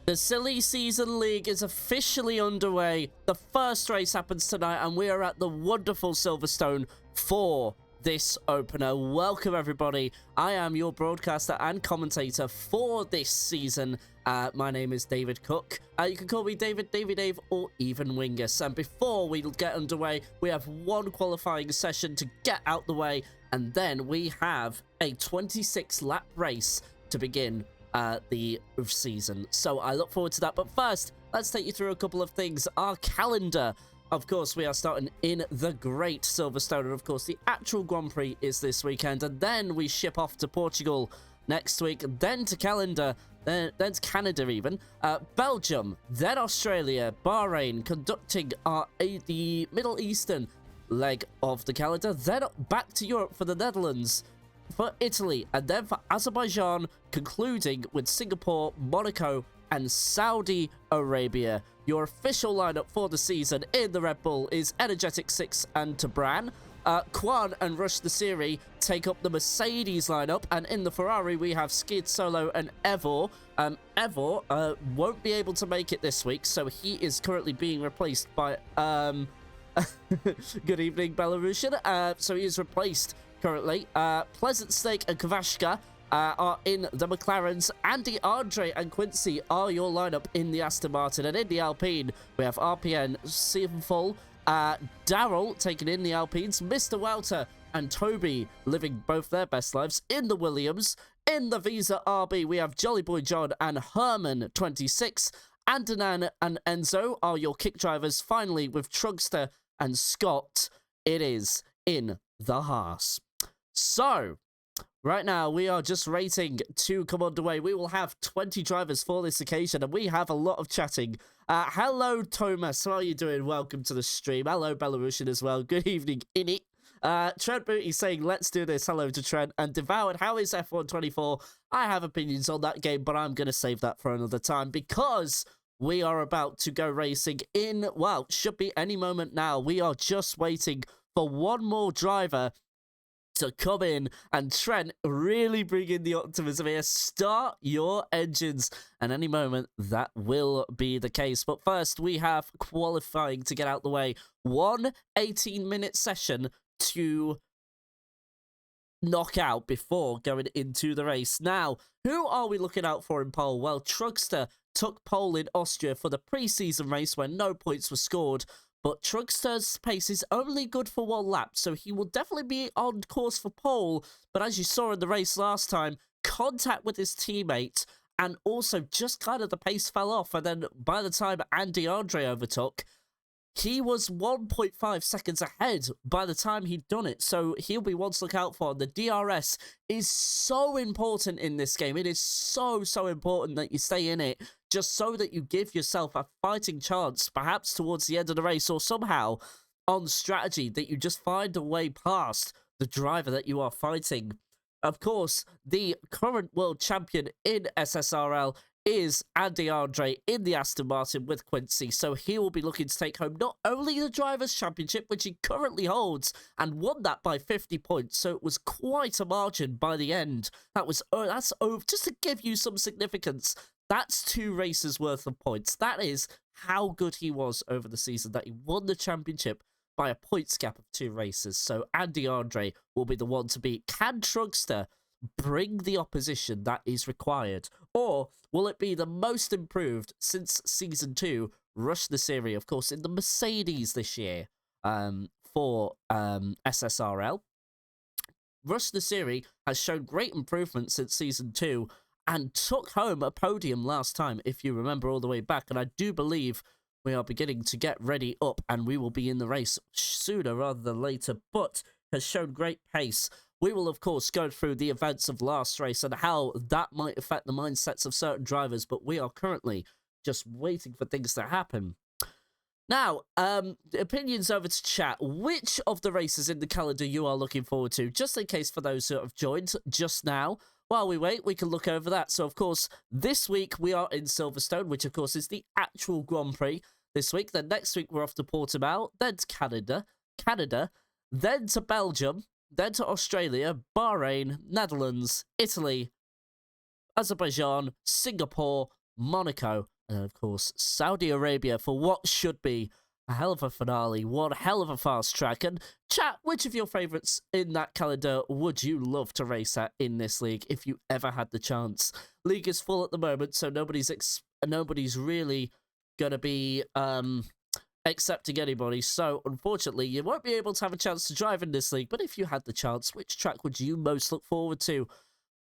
The Silly Season League is officially underway. The first race happens tonight, and we are at the wonderful Silverstone for this opener. Welcome, everybody. I am your broadcaster and commentator for this season. My name is David Cook. You can call me David, Davy Dave, or even Wingus. And before we get underway, we have one qualifying session to get out the way, and then we have a 26-lap race to begin the season. So I look forward to that. But first, let's take you through a couple of things. Our calendar. Of course, we are starting in the Great Silverstone, and of course, the actual Grand Prix is this weekend, and then we ship off to Portugal next week, then to Canada, then to Canada even, Belgium, then Australia, Bahrain, conducting the Middle Eastern leg of the calendar, then back to Europe for the Netherlands, for Italy, and then for Azerbaijan, concluding with Singapore, Monaco, and Saudi Arabia. Your official lineup for the season in the Red Bull is Energetic 6 and Tabran. Kwan and Rush the Siri take up the Mercedes lineup, and in the Ferrari we have Skid Solo and Evor. Evor won't be able to make it this week, so he is currently being replaced by good evening, Belarusian. So he is replaced currently. Pleasant Snake and Kvashka are in the McLarens. Andy, Andre, and Quincy are your lineup in the Aston Martin. And in the Alpine, we have RPN, Sinful, Daryl taking in the Alpines, Mr. Welter and Toby living both their best lives in the Williams. In the Visa RB, we have Jolly Boy John and Herman 26. Andanan and Enzo are your kick drivers. Finally, with Trugster and Scott, it is in the Haas. So, right now, we are just rating to come underway. We will have 20 drivers for this occasion, and we have a lot of chatting. Hello, Thomas. How are you doing? Welcome to the stream. Hello, Belarusian as well. Good evening, Init. Trent Booty saying, let's do this. Hello to Trent. And Devoured, how is F124? I have opinions on that game, but I'm going to save that for another time because we are about to go racing in, well, should be any moment now. We are just waiting for one more driver to come in, and Trent really bring in the optimism here. Start your engines, and any moment that will be the case. But first, we have qualifying to get out the way. One 18-minute session to knock out before going into the race. Now, who are we looking out for in pole? Well, Trugster took pole in Austria for the pre-season race where no points were scored. But Trugster's pace is only good for one lap, so he will definitely be on course for pole. But as you saw in the race last time, contact with his teammate, and also just kind of the pace fell off. And then by the time Andy Andre overtook, he was 1.5 seconds ahead by the time he'd done it. So he'll be one to look out for. The DRS is so important in this game. It is so important that you stay in it, just so that you give yourself a fighting chance, perhaps towards the end of the race, or somehow on strategy that you just find a way past the driver that you are fighting. Of course, the current world champion in SSRL is Andy Andre in the Aston Martin with Quincy, so he will be looking to take home not only the Drivers' Championship, which he currently holds, and won that by 50 points, so it was quite a margin by the end. That's over. Just to give you some significance, that's 2 races worth of points. That is how good he was over the season, that he won the championship by a points gap of 2 races. So Andy Andre will be the one to beat. Can Trugster bring the opposition that is required? Or will it be the most improved since Season 2, Rush the Series, of course, in the Mercedes this year for SSRL? Rush the Series has shown great improvement since Season 2 and took home a podium last time, if you remember all the way back. And I do believe we are beginning to get ready up and we will be in the race sooner rather than later, but has shown great pace. We will, of course, go through the events of last race and how that might affect the mindsets of certain drivers, but we are currently just waiting for things to happen. Now, opinions over to chat. Which of the races in the calendar you are looking forward to? Just in case for those who have joined just now, while we wait, we can look over that. So, of course, this week we are in Silverstone, which, of course, is the actual Grand Prix this week. Then next week we're off to Portimao, then to Canada, then to Belgium, then to Australia, Bahrain, Netherlands, Italy, Azerbaijan, Singapore, Monaco, and of course Saudi Arabia for what should be a hell of a finale, one hell of a fast track. And chat, which of your favourites in that calendar would you love to race at in this league if you ever had the chance? League is full at the moment, so nobody's really going to be accepting anybody. So unfortunately, you won't be able to have a chance to drive in this league. But if you had the chance, which track would you most look forward to?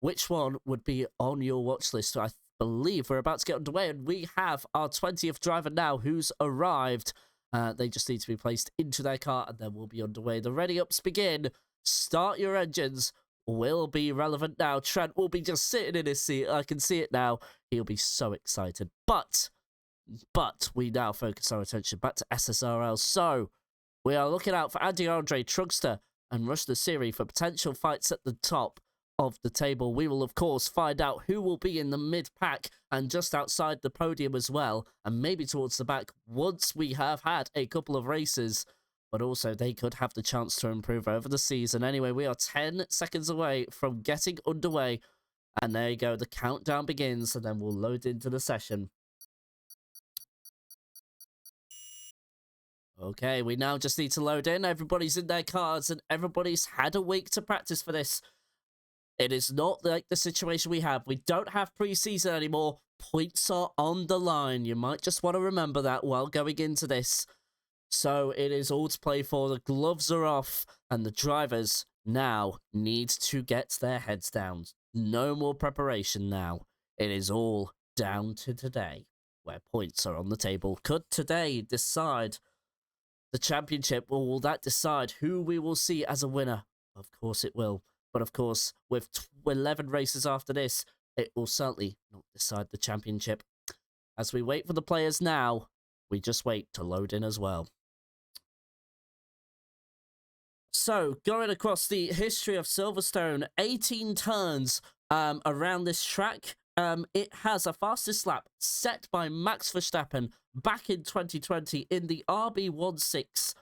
Which one would be on your watch list? I believe we're about to get underway, and we have our 20th driver now who's arrived. They just need to be placed into their car, and then we'll be underway. The ready-ups begin. Start your engines. Will be relevant now. Trent will be just sitting in his seat. I can see it now. He'll be so excited. But we now focus our attention back to SSRL. So we are looking out for Andy Andre, Trugster, and Rush the Series for potential fights at the top of the table. We will, of course, find out who will be in the mid-pack and just outside the podium as well, and maybe towards the back once we have had a couple of races. But also, they could have the chance to improve over the season. Anyway, we are 10 seconds away from getting underway. And there you go, the countdown begins, and then we'll load into the session. Okay, we now just need to load in. Everybody's in their cars, and everybody's had a week to practice for this. It is not like the situation we have. We don't have pre-season anymore. Points are on the line. You might just want to remember that while going into this. So it is all to play for. The gloves are off, and the drivers now need to get their heads down. No more preparation now. It is all down to today, where points are on the table. Could today decide the championship, or will that decide who we will see as a winner? Of course it will. But of course, with 11 races after this, it will certainly not decide the championship. As we wait for the players now, we just wait to load in as well. So, going across the history of Silverstone, 18 turns around this track. It has a fastest lap set by Max Verstappen back in 2020 in the RB16.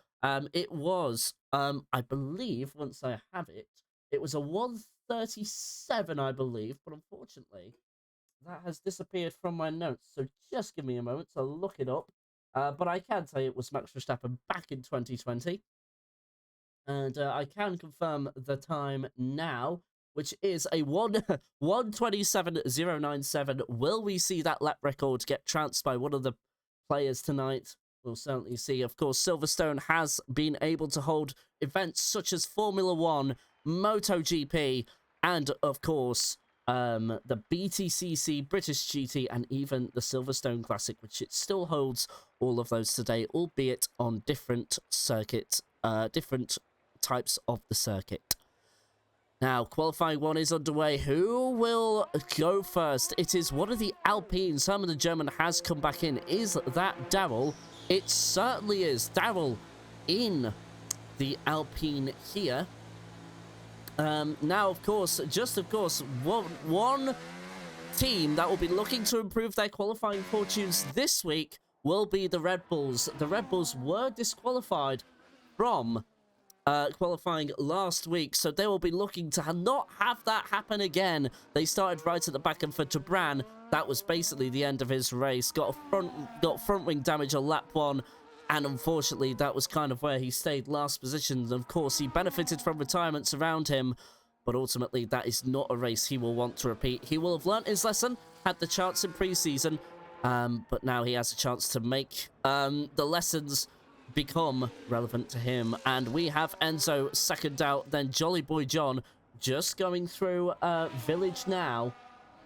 It was, I believe, once I have it, it was a 1:37, I believe, but unfortunately, that has disappeared from my notes. So just give me a moment to look it up. But I can tell you it was Max Verstappen back in 2020. And I can confirm the time now, which is a 1:27.097. Will we see that lap record get trounced by one of the players tonight? We'll certainly see. Of course, Silverstone has been able to hold events such as Formula 1, MotoGP, and, of course, the BTCC, British GT, and even the Silverstone Classic, which it still holds all of those today, albeit on different circuits, different types of the circuit. Now, qualifying one is underway. Who will go first? It is one of the Alpines. Herman the German has come back in. Is that Daryl? It certainly is. Daryl in the Alpine here. Now, of course, one team that will be looking to improve their qualifying fortunes this week will be the Red Bulls. The Red Bulls were disqualified from qualifying last week, so they will be looking to not have that happen again. They started right at the back, and for Tabran, that was basically the end of his race. Got front wing damage on lap 1. And unfortunately, that was kind of where he stayed last position. And of course, he benefited from retirements around him. But ultimately, that is not a race he will want to repeat. He will have learnt his lesson, had the chance in pre-season. But now he has a chance to make the lessons become relevant to him. And we have Enzo second out, then Jolly Boy John just going through Village now.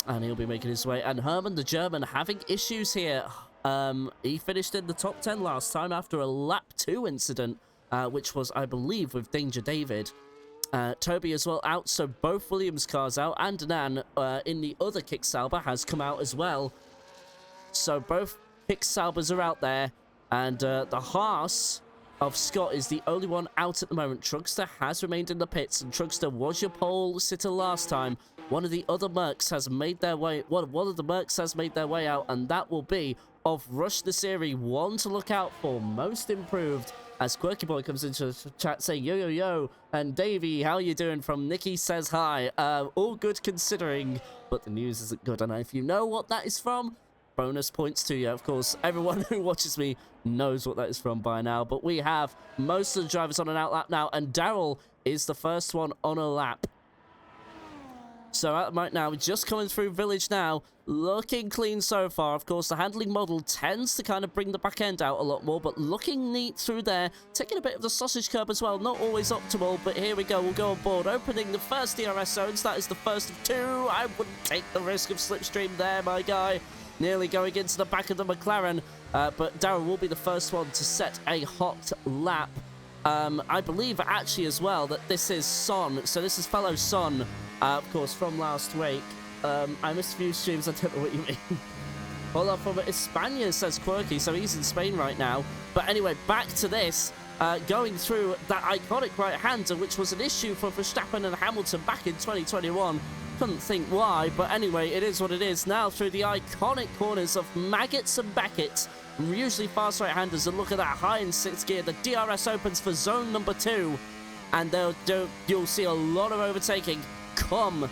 And he'll be making his way. And Herman the German having issues here. He finished in the top 10 last time after a lap 2 incident, which was, I believe, with Danger David. Toby as well out, so both Williams cars out, and Nan in the other Kicksauber has come out as well. So both Kicksaubers are out there, and the Haas of Scott is the only one out at the moment. Trugster has remained in the pits, and Trugster was your pole sitter last time. One of the other Mercs has made their way, one of the Mercs has made their way out, and that will be of Rush the Series, one to look out for, most improved, as Quirky Boy comes into the chat saying, yo, yo, yo, and Davey, how you doing? From Nikki says hi. All good considering, but the news isn't good, and if you know what that is from, bonus points to you. Of course, everyone who watches me knows what that is from by now, but we have most of the drivers on an outlap now, and Daryl is the first one on a lap. So right now, just coming through Village now, looking clean so far. Of course, the handling model tends to kind of bring the back end out a lot more, but looking neat through there, taking a bit of the sausage curb as well. Not always optimal, but here we go. We'll go on board, opening the first DRS zones. That is the first of 2. I wouldn't take the risk of slipstream there, my guy. Nearly going into the back of the McLaren, but Darryl will be the first one to set a hot lap. I believe actually as well that this is Son, so this is fellow Son, of course, from last week. I missed a few streams, I don't know what you mean. Hola from España, says Quirky, so he's in Spain right now. But anyway, back to this, going through that iconic right-hander, which was an issue for Verstappen and Hamilton back in 2021. Couldn't think why, but anyway, it is what it is. Now through the iconic corners of Maggots and Beckett, usually fast right-handers, and look at that, high in 6th gear. The DRS opens for zone number 2, and you'll see a lot of overtaking come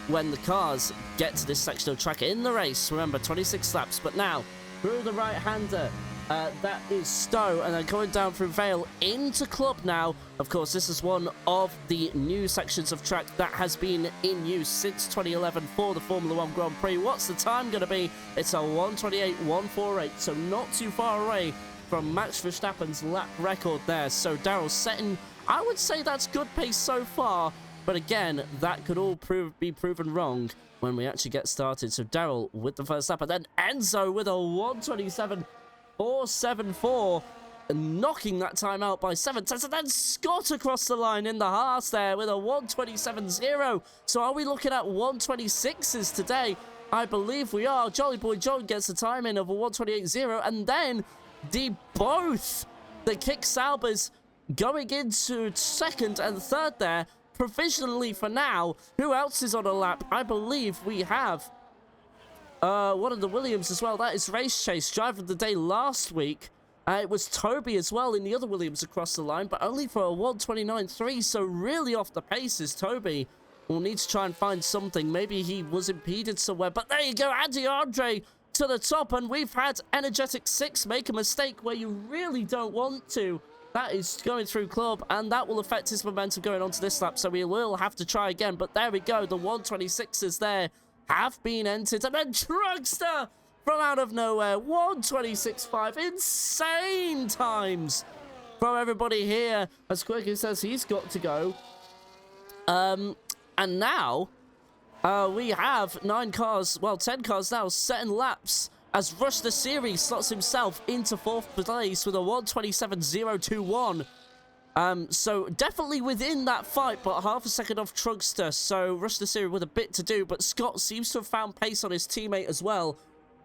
when the cars get to this section of track in the race. Remember, 26 laps, but now through the right-hander, that is Stowe, and then going down through Vale into Club now. Of course, this is one of the new sections of track that has been in use since 2011 for the Formula 1 Grand Prix. What's the time going to be? It's a 1:28.148, so not too far away from Max Verstappen's lap record there. So Daryl's setting, I would say that's good pace so far, but again, that could all be proven wrong when we actually get started. So Daryl with the first lap, and then Enzo with a 1:27.474, knocking that time out by 7 tenths, and then Scott across the line in the Haas there with a 1:27.0. So are we looking at 1:26s today? I believe we are. Jolly Boy John gets a time in of a 1:28.0, and then both the Kicksaubers going into second and third there, provisionally for now. Who else is on a lap? I believe we have one of the Williams as well. That is Race Chase, driver of the day last week. It was Toby as well in the other Williams across the line, but only for a 1:29.3, so really off the pace is Toby. We'll need to try and find something. Maybe he was impeded somewhere, but there you go, Andy Andre to the top, and we've had Energetic 6 make a mistake where you really don't want to. That is going through Club, and that will affect his momentum going on to this lap, so we will have to try again. But there we go, the 1:26s there have been entered, and then Trugster from out of nowhere, 1:26.5, insane times from everybody here, as Quirky says he's got to go. And now we have 9 cars, well 10 cars now, setting laps, as Rush the Series slots himself into 4th place with a 1:27.021. So definitely within that fight, but half a second off Trugster. So Rush the Series with a bit to do, but Scott seems to have found pace on his teammate as well.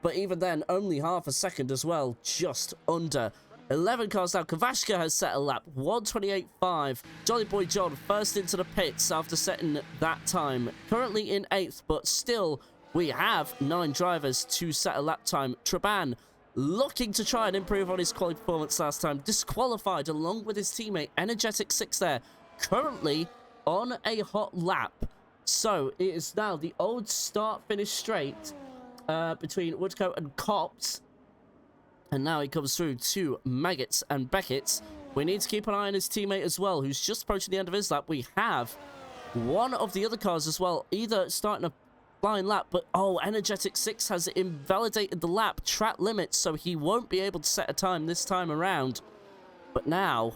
But even then, only half a second as well, just under. 11 cars now. Kvashka has set a lap, 1:28.5. Jolly Boy John first into the pits after setting that time. Currently in 8th, but still we have 9 drivers to set a lap time. Traban looking to try and improve on his quality performance last time. Disqualified along with his teammate Energetic 6 there. Currently on a hot lap. So it is now the old start-finish straight between Woodcote and Cops. And now he comes through to Maggots and Beckett. We need to keep an eye on his teammate as well, who's just approaching the end of his lap. We have one of the other cars as well, either starting a flying lap, but oh, Energetic 6 has invalidated the lap track limit, so he won't be able to set a time this time around. But now,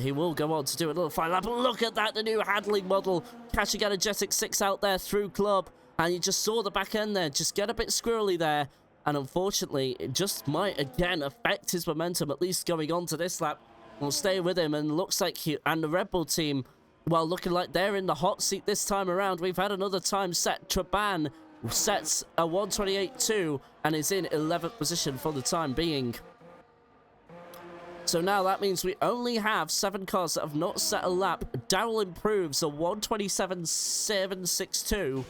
he will go on to do a little flying lap. Look at that, the new handling model, catching Energetic 6 out there through club, and you just saw the back end there, just get a bit squirrely there, and unfortunately, it just might again affect his momentum, at least going on to this lap. We'll stay with him, and looks like and the Red Bull team, well, looking like they're in the hot seat this time around. We've had another time set. Traban sets a 1:28.2 and is in 11th position for the time being. So now that means we only have 7 cars that have not set a lap. Daryl improves a 1:27.762.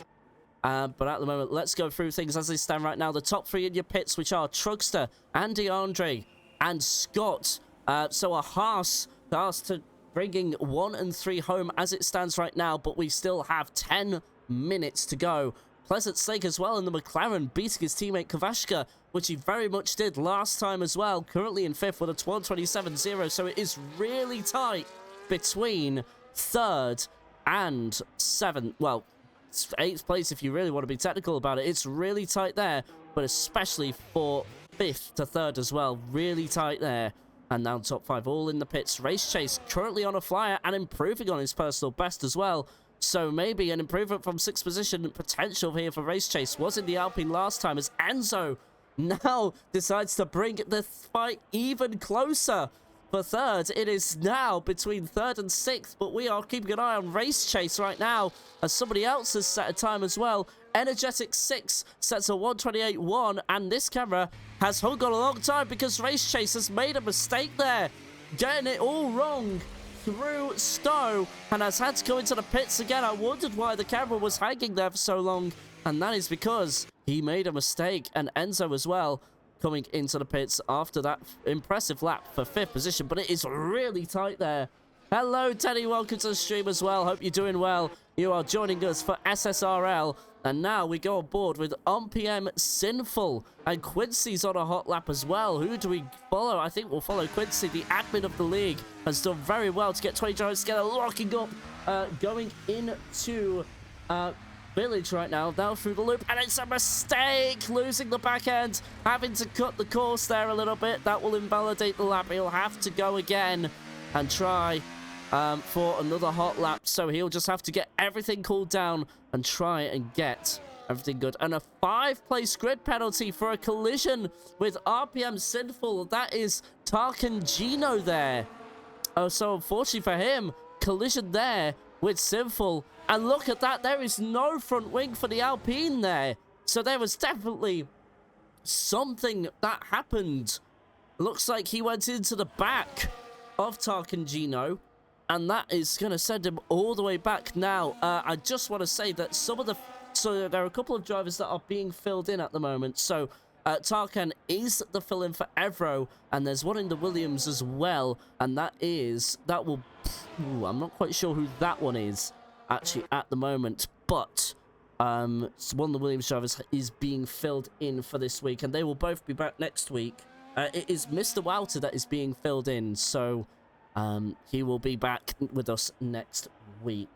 But at the moment, let's go through things as they stand right now. The top 3 in your pits, which are Truckster, Andy Andre, and Scott. So a Haas to bringing 1 and 3 home as it stands right now, but we still have 10 minutes to go. Pleasant Snake as well in the McLaren, beating his teammate Kvashka, which he very much did last time as well. Currently in 5th with a 1:27.0, so it is really tight between 3rd and 7th. Well, 8th place if you really want to be technical about it. It's really tight there, but especially for 5th to 3rd as well. Really tight there. And now top 5 all in the pits. Race Chase currently on a flyer and improving on his personal best as well. So maybe an improvement from 6th position potential here for Race Chase. Was in the Alpine last time as Enzo now decides to bring the fight even closer. For 3rd, it is now between 3rd and 6th, but we are keeping an eye on Race Chase right now as somebody else has set a time as well. Energetic 6 sets a 1:28.1, and this camera has hung on a long time because Race Chase has made a mistake there, getting it all wrong through Stowe, and has had to go into the pits again. I wondered why the camera was hanging there for so long, and that is because he made a mistake, and Enzo as well, coming into the pits after that impressive lap for 5th position, but it is really tight there. Hello, Teddy. Welcome to the stream as well. Hope you're doing well. You are joining us for SSRL, and now we go on board with OnPM Sinful, and Quincy's on a hot lap as well. Who do we follow? I think we'll follow Quincy, the admin of the league, has done very well to get 20 drivers together, locking up, going into Village right now through the loop, and it's a mistake, losing the back end, having to cut the course there a little bit. That will invalidate the lap. He'll have to go again and try for another hot lap, so he'll just have to get everything cooled down and try and get everything good. And a 5-place grid penalty for a collision with RPM Sinful. That is Tarkan Gino there. Oh, so unfortunately for him, collision there with Sinful. And look at that, there is no front wing for the Alpine there. So there was definitely something that happened. Looks like he went into the back of Tarkan Gino, and that is going to send him all the way back now. I just want to say that so there are a couple of drivers that are being filled in at the moment. So Tarkan is the fill-in for Evro, and there's one in the Williams as well, and I'm not quite sure who that one is actually at the moment, but one of the Williams drivers is being filled in for this week, and they will both be back next week. It is Mr. Walter that is being filled in, so he will be back with us next week.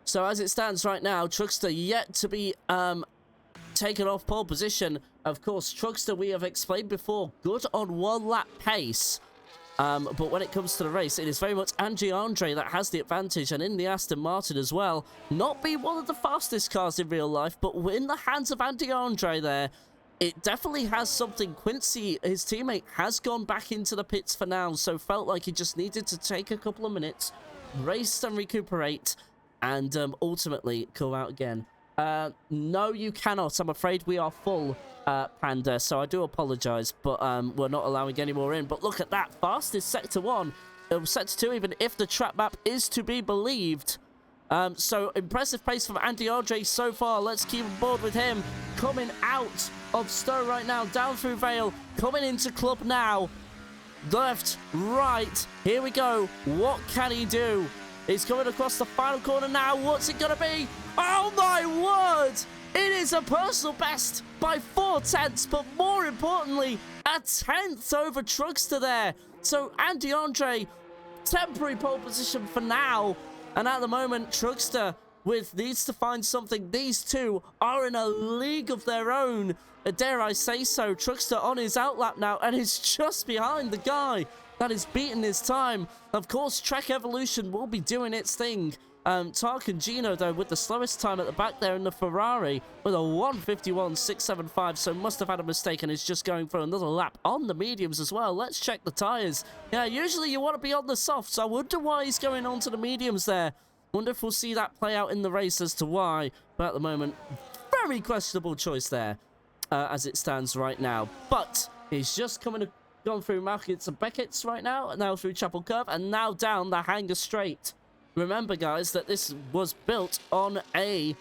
So as it stands right now, Truckster yet to be taken off pole position. Of course, Truckster, we have explained before, good on 1 lap pace. But when it comes to the race, it is very much Andy Andre that has the advantage, and in the Aston Martin as well. Not being one of the fastest cars in real life, but in the hands of Andy Andre there, it definitely has something. Quincy, his teammate, has gone back into the pits for now, so felt like he just needed to take a couple of minutes, race and recuperate, and ultimately go out again. No, you cannot. I'm afraid we are full, Panda, so I do apologize, but we're not allowing any more in. But look at that, fastest sector 1, sector 2, even if the track map is to be believed. So impressive pace from Andy Andre so far. Let's keep on board with him. Coming out of Stowe right now, down through Vale, coming into Club now. Left, right, here we go. What can he do? He's coming across the final corner now. What's it gonna be? Oh my word! It is a personal best by 4/10, but more importantly, a 10th over Truckster there. So Andy Andre, temporary pole position for now. And at the moment, Truckster needs to find something. These two are in a league of their own. Dare I say so. Truckster on his outlap now and is just behind the guy that is beating his time. Of course, Trek Evolution will be doing its thing. Tark and Gino, though, with the slowest time at the back there in the Ferrari with a 1:51.675, so must have had a mistake and is just going for another lap on the mediums as well. Let's check the tyres. Yeah, usually you want to be on the softs. I wonder why he's going on to the mediums there. Wonder if we'll see that play out in the race as to why. But at the moment, very questionable choice there as it stands right now. But he's just gone through Malkitz and Beckett's right now through Chapel Curve, and now down the Hanger Straight. Remember, guys, that this was built on a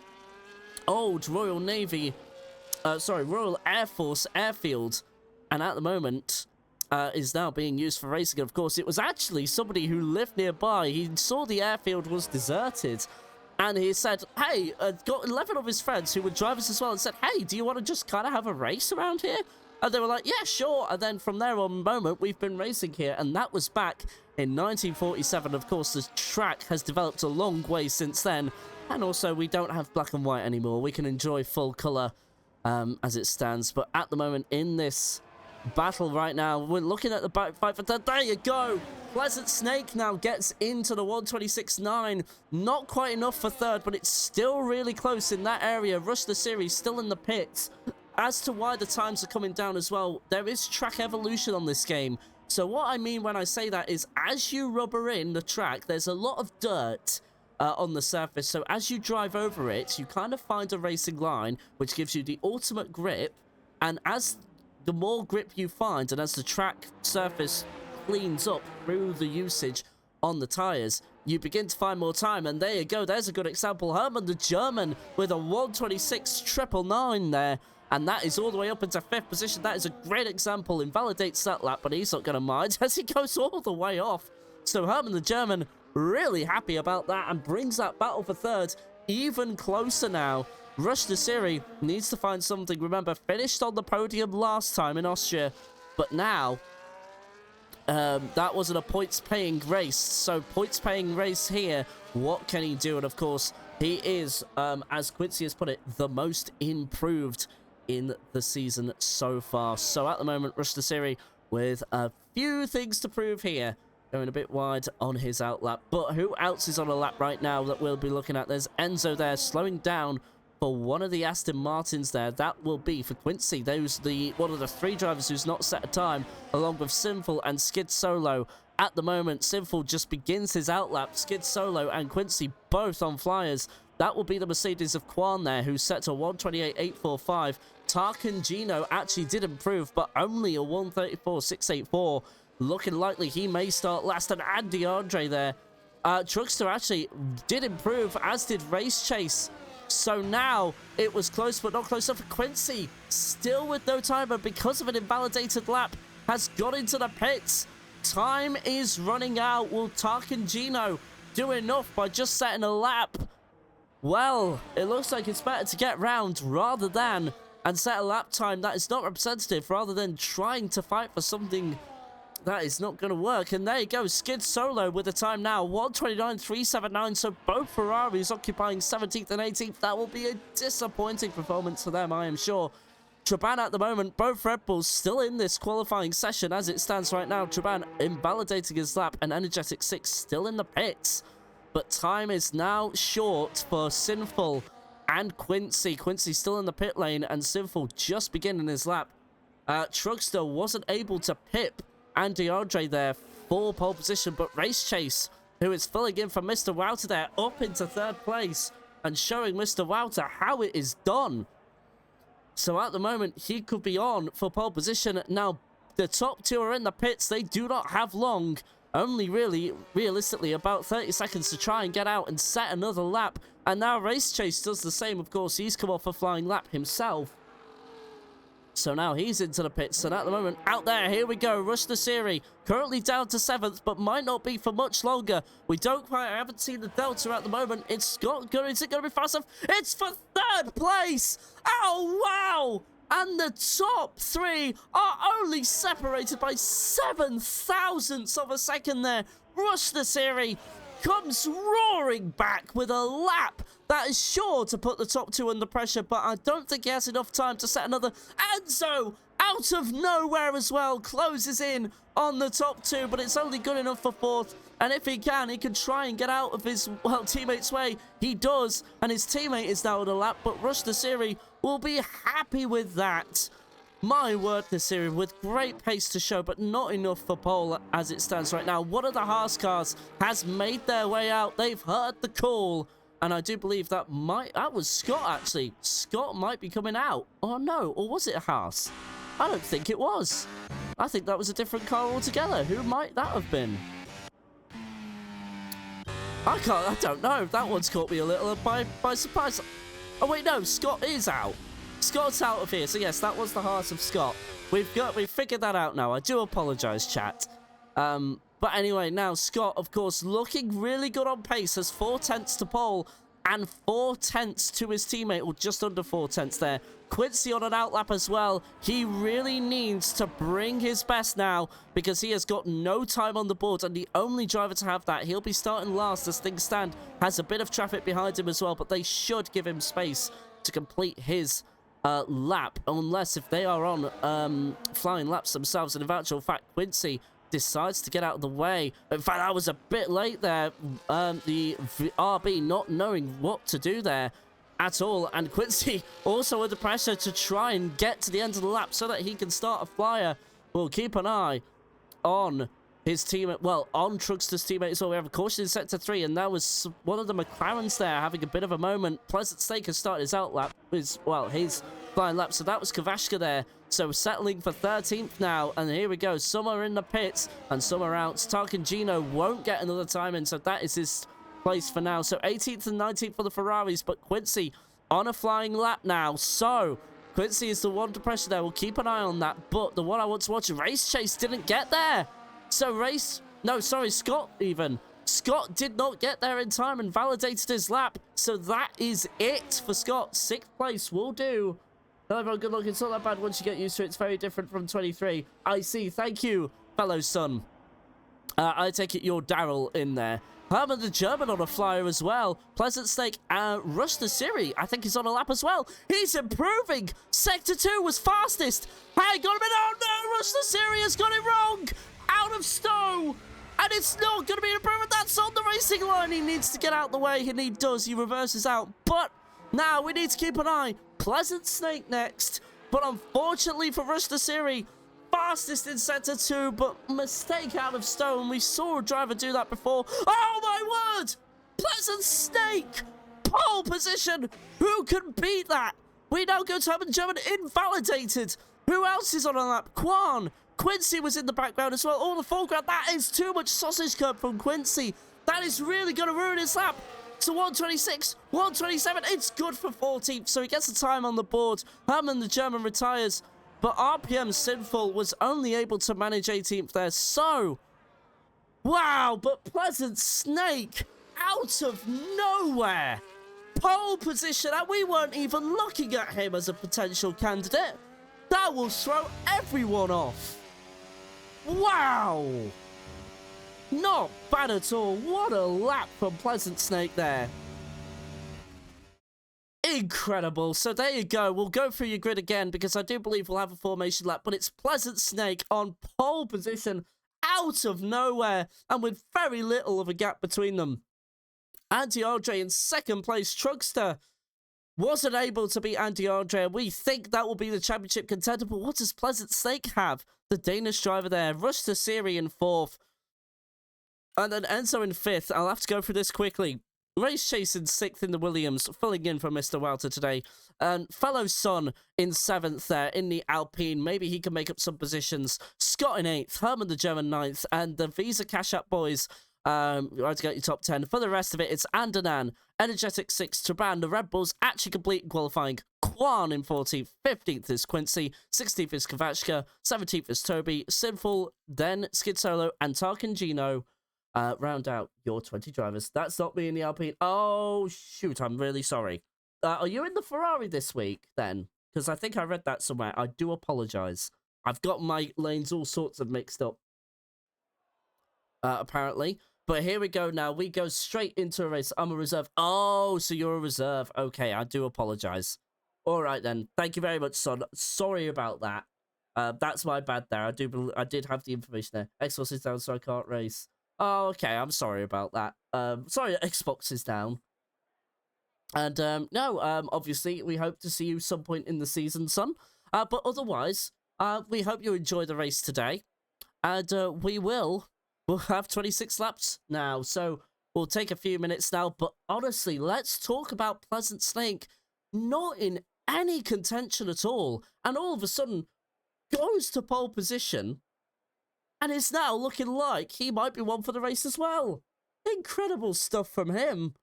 old Royal Air Force airfield, and at the moment is now being used for racing. Of course, it was actually somebody who lived nearby. He saw the airfield was deserted, and he said, hey, got 11 of his friends who were drivers as well, and said, hey, do you want to just kind of have a race around here? And they were like, yeah, sure. And then from there on moment, we've been racing here. And that was back in 1947. Of course, the track has developed a long way since then. And also, we don't have black and white anymore. We can enjoy full color as it stands. But at the moment, in this battle right now, we're looking at the back fight for third. There you go. Pleasant Snake now gets into the 1:26.9. Not quite enough for third, but it's still really close in that area. Rush the Series still in the pits. As to why the times are coming down as well, there is track evolution on this game. So what I mean when I say that is, as you rubber in the track, there's a lot of dirt on the surface. So as you drive over it, you kind of find a racing line, which gives you the ultimate grip. And as the more grip you find, and as the track surface cleans up through the usage on the tires, you begin to find more time. And there you go. There's a good example. Herman the German with a 1:26.999 there. And that is all the way up into 5th position. That is a great example. Invalidates that lap, but he's not going to mind as he goes all the way off. So Herman the German really happy about that and brings that battle for third even closer now. Rush the Series needs to find something. Remember, finished on the podium last time in Austria, but now that wasn't a points-paying race. So points-paying race here. What can he do? And of course, he is, as Quincy has put it, the most improved in the season so far. So at the moment, Rush the Series with a few things to prove here. Going a bit wide on his outlap. But who else is on a lap right now that we'll be looking at? There's Enzo there slowing down for one of the Aston Martins there. That will be for Quincy. Those one of the 3 drivers who's not set a time, along with Sinful and Skid Solo. At the moment, Sinful just begins his outlap. Skid Solo and Quincy both on flyers. That will be the Mercedes of Kwan there, who's set to 1:28.845. Tarkin Gino actually did improve, but only a 1:34.684. Looking likely he may start last. And Andy Andre there. Truckster actually did improve, as did Race Chase. So now it was close, but not close enough for Quincy. Still with no timer because of an invalidated lap. Has got into the pits. Time is running out. Will Tarkin Gino do enough by just setting a lap? Well, it looks like it's better to get round rather than and set a lap time that is not representative, rather than trying to fight for something that is not going to work. And there you go, Skid Solo with the time now, 1:29.379. So both Ferraris occupying 17th and 18th. That will be a disappointing performance for them, I am sure. Traban at the moment, both Red Bulls still in this qualifying session as it stands right now. Traban invalidating his lap, and Energetic 6 still in the pits. But time is now short for Sinful and Quincy. Quincy still in the pit lane, and Sinful just beginning his lap. Truckster wasn't able to pip Andy Andre there for pole position, but Race Chase, who is filling in for Mr. Wouter there, up into 3rd place and showing Mr. Wouter how it is done. So at the moment, he could be on for pole position. Now, the top 2 are in the pits. They do not have long. Only really, realistically, about 30 seconds to try and get out and set another lap. And now Race Chase does the same, of course. He's come off a flying lap himself. So now he's into the pits, and at the moment, out there, here we go, Rush the Siri, currently down to 7th, but might not be for much longer. We I haven't seen the Delta at the moment. Is it going to be fast enough? It's for 3rd place! Oh, wow! And the top 3 are only separated by 7 thousandths of a second there. Rush the Siri comes roaring back with a lap that is sure to put the top 2 under pressure, but I don't think he has enough time to set another. Enzo, out of nowhere as well, closes in on the top 2, but it's only good enough for 4th. And if he can try and get out of his, well, teammate's way. He does, and his teammate is now on a lap, but Rush the Siri will be happy with that. My word, this series with great pace to show, but not enough for pole as it stands right now. One of the Haas cars has made their way out. They've heard the call, and I do believe that was Scott, actually. Scott might be coming out. Oh, no. Or was it a Haas? I don't think it was. I think that was a different car altogether. Who might that have been? I don't know. That one's caught me a little by surprise. Oh, wait, no. Scott is out. Scott's out of here, so yes, that was the heart of Scott. We've figured that out now. I do apologize, chat. But anyway, now Scott, of course, looking really good on pace, has 4 tenths to pole and 4 tenths to his teammate, or just under 4 tenths there. Quincy on an outlap as well. He really needs to bring his best now because he has got no time on the board, and the only driver to have that, he'll be starting last as things stand, has a bit of traffic behind him as well, but they should give him space to complete his lap, unless if they are on flying laps themselves. And in actual fact, Quincy decides to get out of the way. In fact, that was a bit late there. The RB not knowing what to do there at all, and Quincy also under pressure to try and get to the end of the lap so that he can start a flyer. We'll keep an eye on his teammate, well, on Truckster's teammate. So we have a caution in sector 3, and that was one of the McLarens there having a bit of a moment. Pleasant Snake has started his outlap, his flying lap, so that was Kvashka there. So settling for 13th now, and here we go. Some are in the pits, and some are out. Tarkin Gino won't get another time in, so that is his place for now. So 18th and 19th for the Ferraris, but Quincy on a flying lap now. So Quincy is the one to pressure there. We'll keep an eye on that, but the one I want to watch, Race Chase, didn't get there. So Scott even. Scott did not get there in time and validated his lap. So that is it for Scott. 6th place will do. Hello everyone, good luck. It's not that bad once you get used to it. It's very different from 23. I see. Thank you, fellow son. I take it you're Daryl in there. Herman the German on a flyer as well. Pleasant Snake and Rush the Siri, I think he's on a lap as well. He's improving. Sector 2 was fastest. Hey, got him in. Oh no, Rush the Siri has got it wrong. Out of Stowe, and it's not going to be an improvement. That's on the racing line. He needs to get out the way, and he does. He reverses out, but now we need to keep an eye. Pleasant Snake next, but unfortunately for Rush the Siri, fastest in sector 2, but mistake out of Stowe, and we saw a driver do that before. Oh my word! Pleasant Snake, pole position. Who can beat that? We now go to Herman German, invalidated. Who else is on a lap? Quan. Quincy was in the background as well. Oh, the foreground. That is too much sausage curb from Quincy. That is really going to ruin his lap. So 126, 127. It's good for 14th. So he gets the time on the board. Herman the German retires. But RPM Sinful was only able to manage 18th there. So, wow. But Pleasant Snake out of nowhere. Pole position. And we weren't even looking at him as a potential candidate. That will throw everyone off. Wow! Not bad at all. What a lap from Pleasant Snake there. Incredible. So there you go. We'll go through your grid again because I do believe we'll have a formation lap, but it's Pleasant Snake on pole position out of nowhere and with very little of a gap between them. Andy Andre in 2nd place. Truckster wasn't able to beat Andy Andre. We think that will be the championship contender, but what does Pleasant Snake have? The Danish driver there. Rush to Siri in 4th. And then Enzo in 5th. I'll have to go through this quickly. Race Chase in 6th in the Williams, filling in for Mr. Welter today. And fellow son in 7th there in the Alpine. Maybe he can make up some positions. Scott in 8th. Herman the German 9th. And the Visa Cash App boys Right to get your top 10. For the rest of it, it's Andanan, Energetic 6, Traban, the Red Bulls actually completing qualifying. Quan in 14th, 15th is Quincy, 16th is Kavachka, 17th is Toby, Sinful, then Skid Solo, and Tarkin Gino. Round out your 20 drivers. That's not me in the Alpine. Oh, shoot, I'm really sorry. Are you in the Ferrari this week, then? Because I think I read that somewhere. I do apologize. I've got my lanes all sorts of mixed up, apparently. But here we go now. We go straight into a race. I'm a reserve. Oh, so you're a reserve. Okay, I do apologize. All right, then. Thank you very much, son. Sorry about that. That's my bad there. I did have the information there. Xbox is down, so I can't race. Oh, okay. I'm sorry about that. Sorry, Xbox is down. And, no, obviously, we hope to see you some point in the season, son. But otherwise, we hope you enjoy the race today. And, we'll have 26 laps now. So, we'll take a few minutes now. But honestly, let's talk about Pleasant Snake not in any contention at all. And all of a sudden, goes to pole position. And is now looking like he might be one for the race as well. Incredible stuff from him.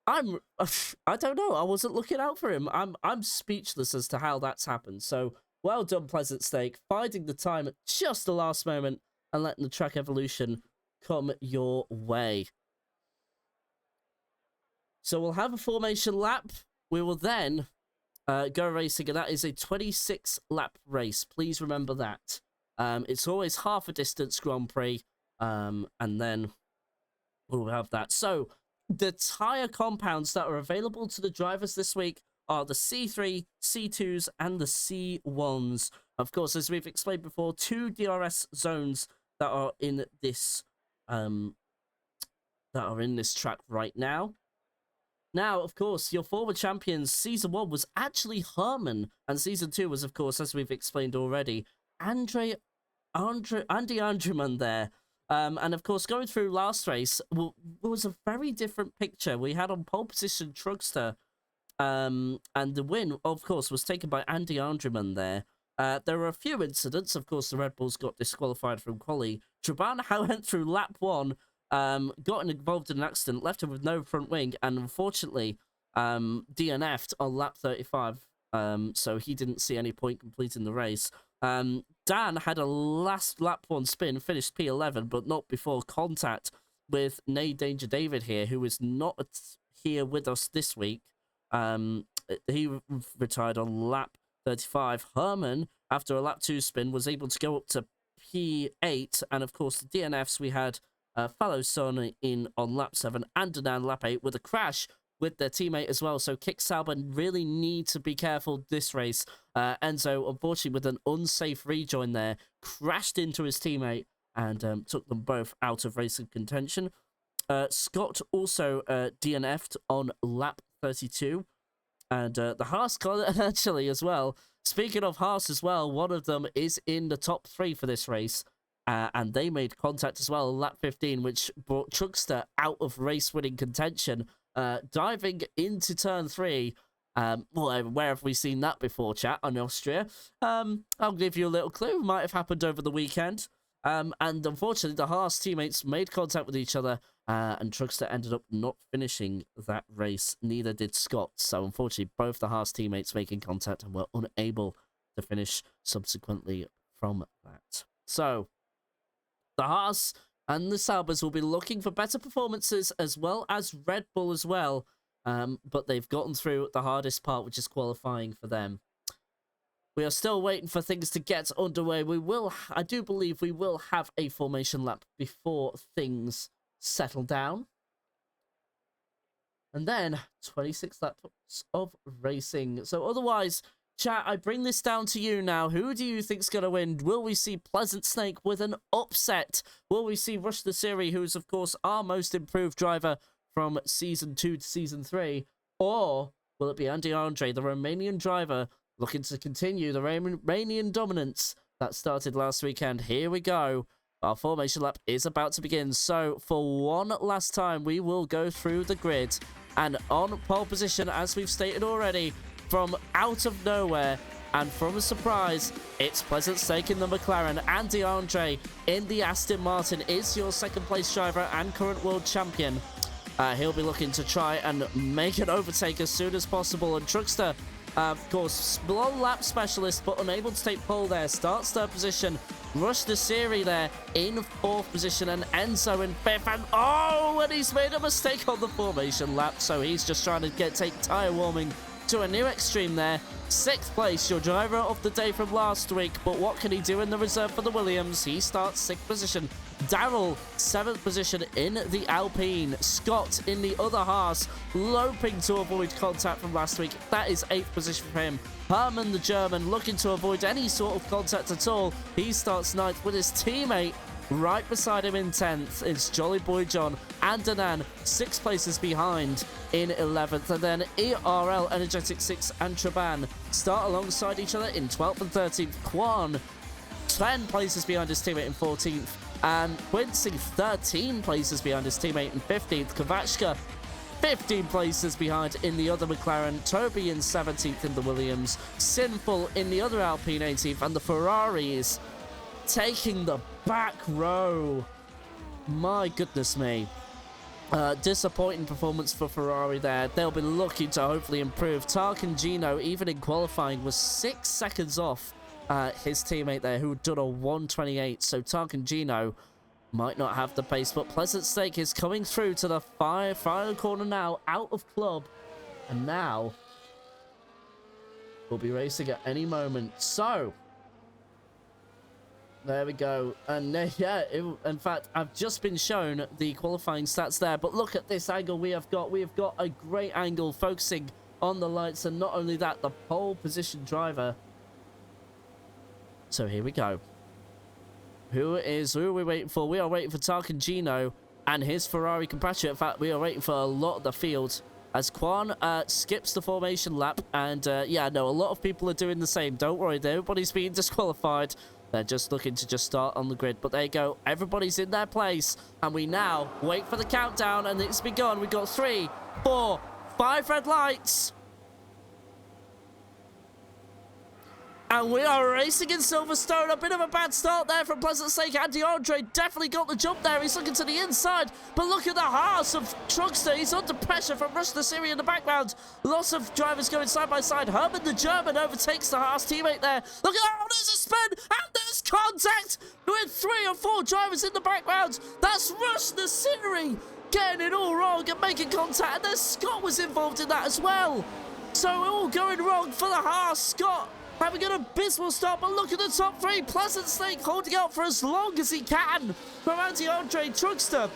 I don't know. I wasn't looking out for him. I'm speechless as to how that's happened. So, well done, Pleasant Snake, finding the time at just the last moment and letting the track evolution come your way. So, we'll have a formation lap. We will then go racing, and that is a 26-lap race. Please remember that. It's always half a distance Grand Prix, and then we'll have that. So, the tyre compounds that are available to the drivers this week are the C3, C2s, and the C1s. Of course, as we've explained before, 2 DRS zones that are in this track right now. Now, of course, your former champions, Season 1 was actually Herman, and Season 2 was, of course, as we've explained already, Andy Andreman there. And of course, going through last race was a very different picture. We had on pole position Trugster, and the win, of course, was taken by Andy Andreman there. There were a few incidents. Of course, the Red Bulls got disqualified from quali. Traban went through lap 1, got involved in an accident, left him with no front wing, and unfortunately, DNF'd on lap 35. So he didn't see any point completing the race. Dan had a last lap 1 spin, finished P11, but not before contact with Nay Danger David here, who is not here with us this week. He retired on lap 35. Herman, after a lap 2 spin, was able to go up to P8, and of course the DNFs we had Fallow Son in on lap 7, and Danan lap 8 with a crash with their teammate as well. So Kick Sauber really need to be careful this race. Enzo, unfortunately, with an unsafe rejoin there, crashed into his teammate and took them both out of racing contention. Scott also DNF'd on lap 32. And the Haas actually as well. Speaking of Haas as well, one of them is in the top 3 for this race. And they made contact as well on lap 15, which brought Trugster out of race-winning contention. Diving into turn 3. Well, where have we seen that before, chat, on Austria? I'll give you a little clue. Might have happened over the weekend. And unfortunately, the Haas teammates made contact with each other, and Trugster ended up not finishing that race. Neither did Scott. So, unfortunately, both the Haas teammates making contact and were unable to finish subsequently from that. So, the Haas and the Saubers will be looking for better performances as well as Red Bull as well. But they've gotten through the hardest part, which is qualifying for them. We are still waiting for things to get underway. I do believe we will have a formation lap before things settle down. And then 26 laps of racing. So otherwise, chat, I bring this down to you now. Who do you think's going to win? Will we see Pleasant Snake with an upset? Will we see Rush the Siri, who's, of course, our most improved driver from Season 2 to Season 3? Or will it be Andy Andre, the Romanian driver, looking to continue the Romanian dominance that started last weekend? Here we go. Our formation lap is about to begin. So, for one last time, we will go through the grid. And on pole position, as we've stated already, from out of nowhere, And from a surprise, it's Pleasant Stake in the McLaren. And DeAndre in the Aston Martin is your second place driver and current world champion. He'll be looking to try and make an overtake as soon as possible. And Truckster, of course, long lap specialist, but unable to take pole there. Starts third position. Rush the Siri there in fourth position, and Enzo in fifth. And he's made a mistake on the formation lap, so he's just trying to take tyre warming to a new extreme there. Sixth place, your driver of the day from last week, but what can he do in the reserve for the Williams? He starts sixth position. Darrell, seventh position in the Alpine. Scott in the other Haas, loping to avoid contact from last week. That is eighth position for him. Herman, the German, looking to avoid any sort of contact at all. He starts ninth with his teammate right beside him in 10th. It's Jolly Boy John and Danan, 6 places behind in 11th. And then ERL, Energetic 6 and Traban start alongside each other in 12th and 13th. Quan, 10 places behind his teammate in 14th. And Quincy, 13 places behind his teammate in 15th. Kvachka, 15 places behind in the other McLaren. Toby in 17th in the Williams. Sinful in the other Alpine 18th. And the Ferraris taking the back row. My goodness me. Disappointing performance for Ferrari there. They'll be looking to hopefully improve. Tarkin Gino, even in qualifying, was 6 seconds off his teammate there, who had done a 128. So Tarkin Gino might not have the pace, but Pleasant Stake is coming through to the final corner now, out of club. And now we'll be racing at any moment. So there we go. And in fact, I've just been shown the qualifying stats there, but look at this angle we have got. We have got a great angle focusing on the lights, and not only that, the pole position driver. So here we go. Who are we waiting for? We are waiting for Tarkin Gino and his Ferrari compatriot. In fact, we are waiting for a lot of the field as Quan skips the formation lap. And yeah, no, a lot of people are doing the same. Don't worry, everybody's being disqualified. They're just looking to just start on the grid. But there you go. Everybody's in their place. And we now wait for the countdown. And it's begun. We've got 3, 4, 5 red lights. And we are racing in Silverstone. A bit of a bad start there from Pleasant Stake. And DeAndre definitely got the jump there. He's looking to the inside. But look at the Haas of Truckster. He's under pressure from Rush the Siri in the background. Lots of drivers going side by side. Herman the German overtakes the Haas teammate there. Look at there's a spin. And there's contact with 3 or 4 drivers in the background. That's Rush the Siri getting it all wrong and making contact. And then Scott was involved in that as well. So all going wrong for the Haas. Scott having an abysmal start, but look at the top 3. Pleasant Stake holding out for as long as he can from DeAndre. Truckster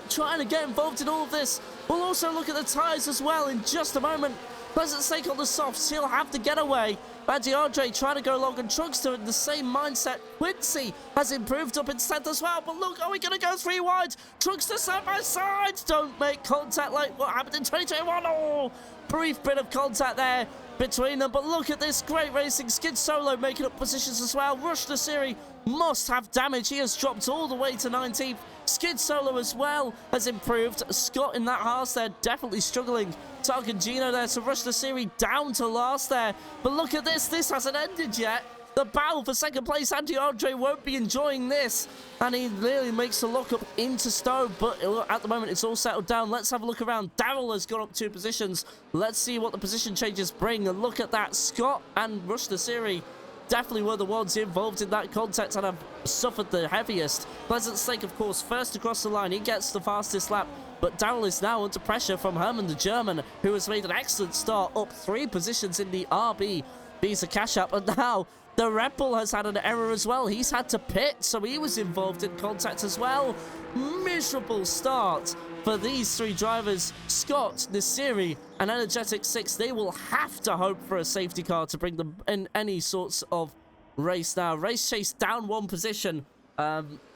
trying to get involved in all of this. We'll also look at the tyres as well in just a moment. Pleasant Stake on the softs, he'll have to get away. DeAndre trying to go long, and Truckster in the same mindset. Quincy has improved up in 10th as well, but look, are we going to go 3 wide? Truckster side by side. Don't make contact like what happened in 2021. Oh, brief bit of contact there between them, but look at this great racing. Skid Solo making up positions as well. Rush the Siri must have damage. He has dropped all the way to 19th. Skid Solo as well has improved. Scott in that Haas there definitely struggling. Tarkin Gino there to Rush the Siri down to last there. But look at this. This hasn't ended yet. The battle for second place, and DeAndre won't be enjoying this. And he nearly makes a lock up into Stowe. But at the moment, it's all settled down. Let's have a look around. Darrell has gone up 2 positions. Let's see what the position changes bring. And look at that. Scott and Rush the Siri definitely were the ones involved in that contact and have suffered the heaviest. Pleasant Stake, of course, first across the line. He gets the fastest lap. But Darrell is now under pressure from Herman the German, who has made an excellent start, up 3 positions in the RB Visa Cash App. And now the Red Bull has had an error as well. He's had to pit, so he was involved in contact as well. Miserable start for these 3 drivers. Scott, Nasiri, and Energetic 6. They will have to hope for a safety car to bring them in any sorts of race now. Race chase down 1 position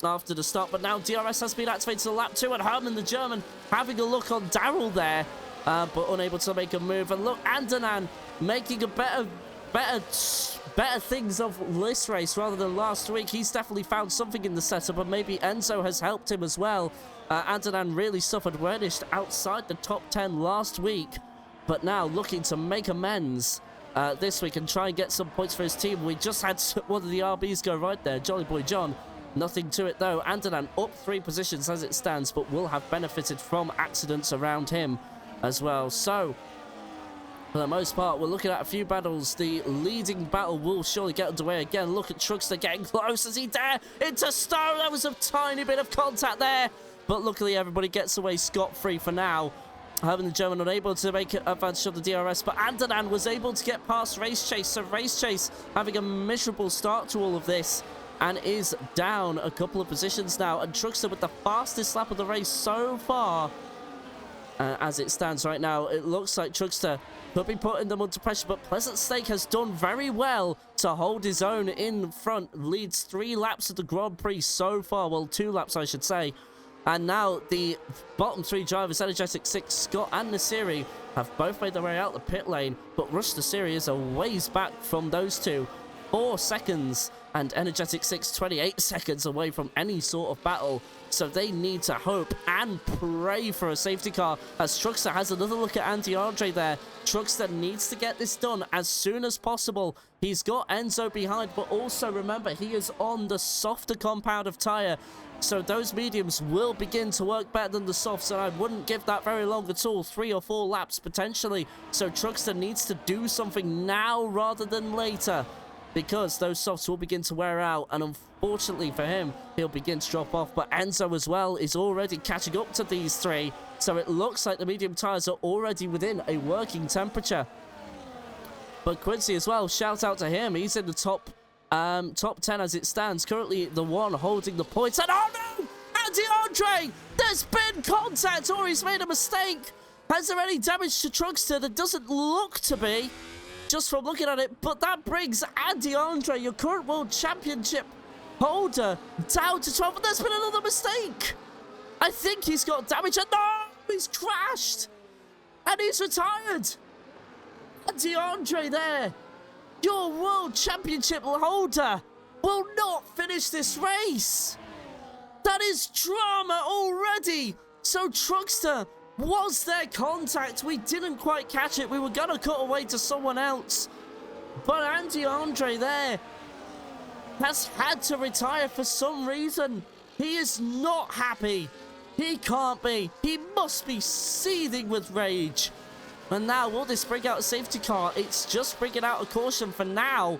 after the start, but now DRS has been activated to lap 2, and Herman the German having a look on Darrell there, but unable to make a move. And look, Andanan making a better things of this race rather than last week. He's definitely found something in the setup, and maybe Enzo has helped him as well. Andanan really suffered, vanished outside the top 10 last week, but now looking to make amends this week and try and get some points for his team. We just had one of the RBs go right there, Jolly Boy John. Nothing to it though. Andanan up 3 positions as it stands, but will have benefited from accidents around him as well. So, for the most part, we're looking at a few battles. The leading battle will surely get underway again. Look at Truckster getting close. Is he there? Into Stowe. There was a tiny bit of contact there. But luckily, everybody gets away scot-free for now. Having the German unable to make advantage of the DRS. But Andanan was able to get past Race Chase. So Race Chase having a miserable start to all of this. And is down a couple of positions now. And Truckster with the fastest lap of the race so far. As it stands right now, it looks like Truckster could be putting them under pressure, but Pleasant Stake has done very well to hold his own in front. Leads 3 laps of the Grand Prix so far. Well, 2 laps, I should say. And now the bottom 3 drivers, Energetic 6, Scott and Nasiri, have both made their way out the pit lane, but Rush Nasiri is a ways back from those two. 4 seconds, and Energetic 6 28 seconds away from any sort of battle. So they need to hope and pray for a safety car as Truckster has another look at Andy Andre there. Truckster needs to get this done as soon as possible. He's got Enzo behind, but also remember, he is on the softer compound of tyre. So those mediums will begin to work better than the softs, and I wouldn't give that very long at all. 3 or 4 laps potentially. So Truckster needs to do something now rather than later, because those softs will begin to wear out, and unfortunately for him, he'll begin to drop off. But Enzo as well is already catching up to these 3, so it looks like the medium tyres are already within a working temperature. But Quincy as well, shout out to him. He's in the top 10 as it stands. Currently the one holding the points. And oh no! Andy Andre! There's been contact, or he's made a mistake. Has there any damage to Truckster? There doesn't look to be, just from looking at it, but that brings Andy Andre, your current World Championship holder, down to 12. But there's been another mistake. I think he's got damage, and no, he's crashed, and he's retired. Andy Andre there, your World Championship holder, will not finish this race. That is drama already. So Truckster, was there contact? We didn't quite catch it. We were going to cut away to someone else. But Andy Andre there has had to retire for some reason. He is not happy. He can't be. He must be seething with rage. And now, will this bring out a safety car? It's just bringing out a caution for now.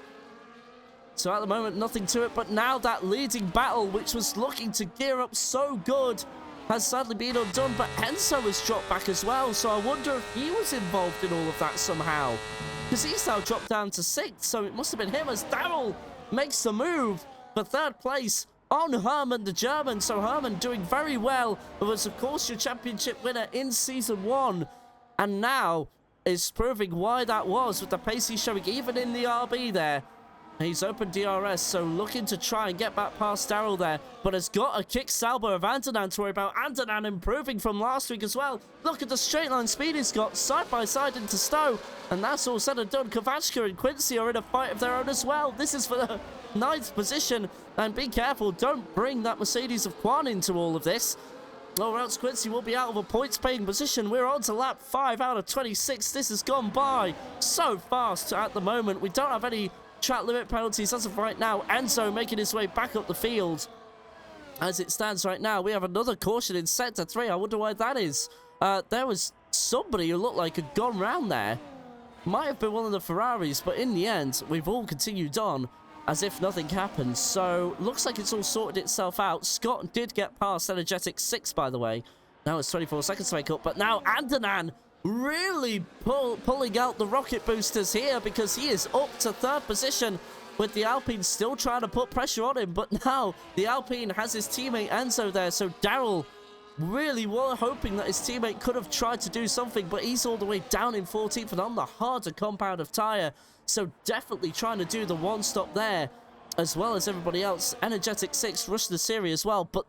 So at the moment, nothing to it. But now that leading battle, which was looking to gear up so good, has sadly been undone. But Enzo has dropped back as well. So I wonder if he was involved in all of that somehow, because he's now dropped down to 6th. So it must have been him, as Daryl makes the move for 3rd place on Herman the German. So Herman doing very well. It was, of course, your championship winner in Season 1. And now is proving why that was, with the pace he's showing even in the RB there. He's opened DRS, so looking to try and get back past Daryl there, but has got a kick salvo of Andanan to worry about. Andanan improving from last week as well. Look at the straight line speed he's got, side by side into Stowe, and that's all said and done. Kovachka and Quincy are in a fight of their own as well. This is for the 9th position, and be careful, don't bring that Mercedes of Kwan into all of this, or else Quincy will be out of a points-paying position. We're on to lap 5 out of 26. This has gone by so fast at the moment. We don't have any track limit penalties as of right now. Enzo making his way back up the field. As it stands right now, we have another caution in sector 3. I wonder why that is. There was somebody who looked like had gone round there. Might have been one of the Ferraris, but in the end, we've all continued on as if nothing happened. So, looks like it's all sorted itself out. Scott did get past Energetic 6, by the way. Now it's 24 seconds to make up, but now Andanan really pulling out the rocket boosters here, because he is up to 3rd position, with the Alpine still trying to put pressure on him. But now the Alpine has his teammate Enzo there, so Daryl really were hoping that his teammate could have tried to do something, but he's all the way down in 14th and on the harder compound of tyre. So definitely trying to do the one stop there, as well as everybody else. Energetic 6 rushed the series as well, but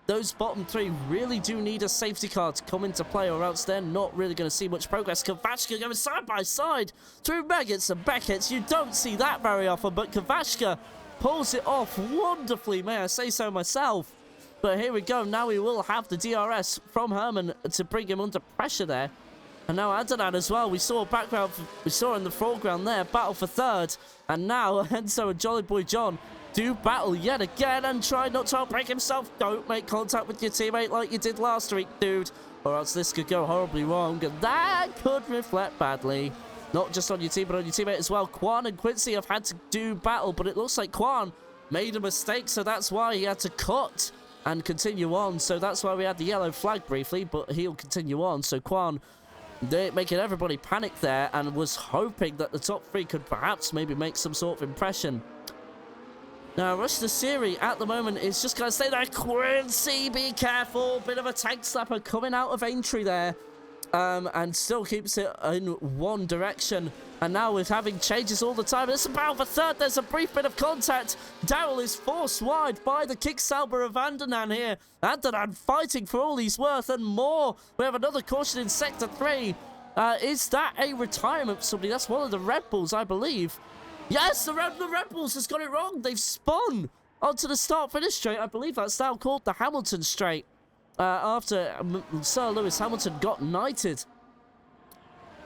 those bottom 3 really do need a safety car to come into play, or else they're not really going to see much progress. Kovachka going side by side through Meggetts and Beckett's. You don't see that very often, but Kovachka pulls it off wonderfully, may I say so myself. But here we go. Now we will have the DRS from Herman to bring him under pressure there. And now Adnan as well. We saw in the foreground there, battle for third. And now Enzo and Jolly Boy John do battle yet again and try not to outbreak himself. Don't make contact with your teammate like you did last week, dude. Or else this could go horribly wrong. And that could reflect badly. Not just on your team, but on your teammate as well. Quan and Quincy have had to do battle, but it looks like Quan made a mistake, so that's why he had to cut and continue on. So that's why we had the yellow flag briefly, but he'll continue on. So Quan, they're making everybody panic there and was hoping that the top three could perhaps maybe make some sort of impression. Now, Rush the Siri at the moment is just going to stay there. Quincy, be careful. Bit of a tank slapper coming out of Aintree there. And still keeps it in one direction. And now with having changes all the time, it's about for third. There's a brief bit of contact. Daryl is forced wide by the kick salver of Andanan here. Andanan fighting for all he's worth and more. We have another caution in Sector 3. Is that a retirement for somebody? That's one of the Red Bulls, I believe. Yes, the Red Bulls has got it wrong. They've spun onto the start-finish straight. I believe that's now called the Hamilton straight. After Sir Lewis Hamilton got knighted.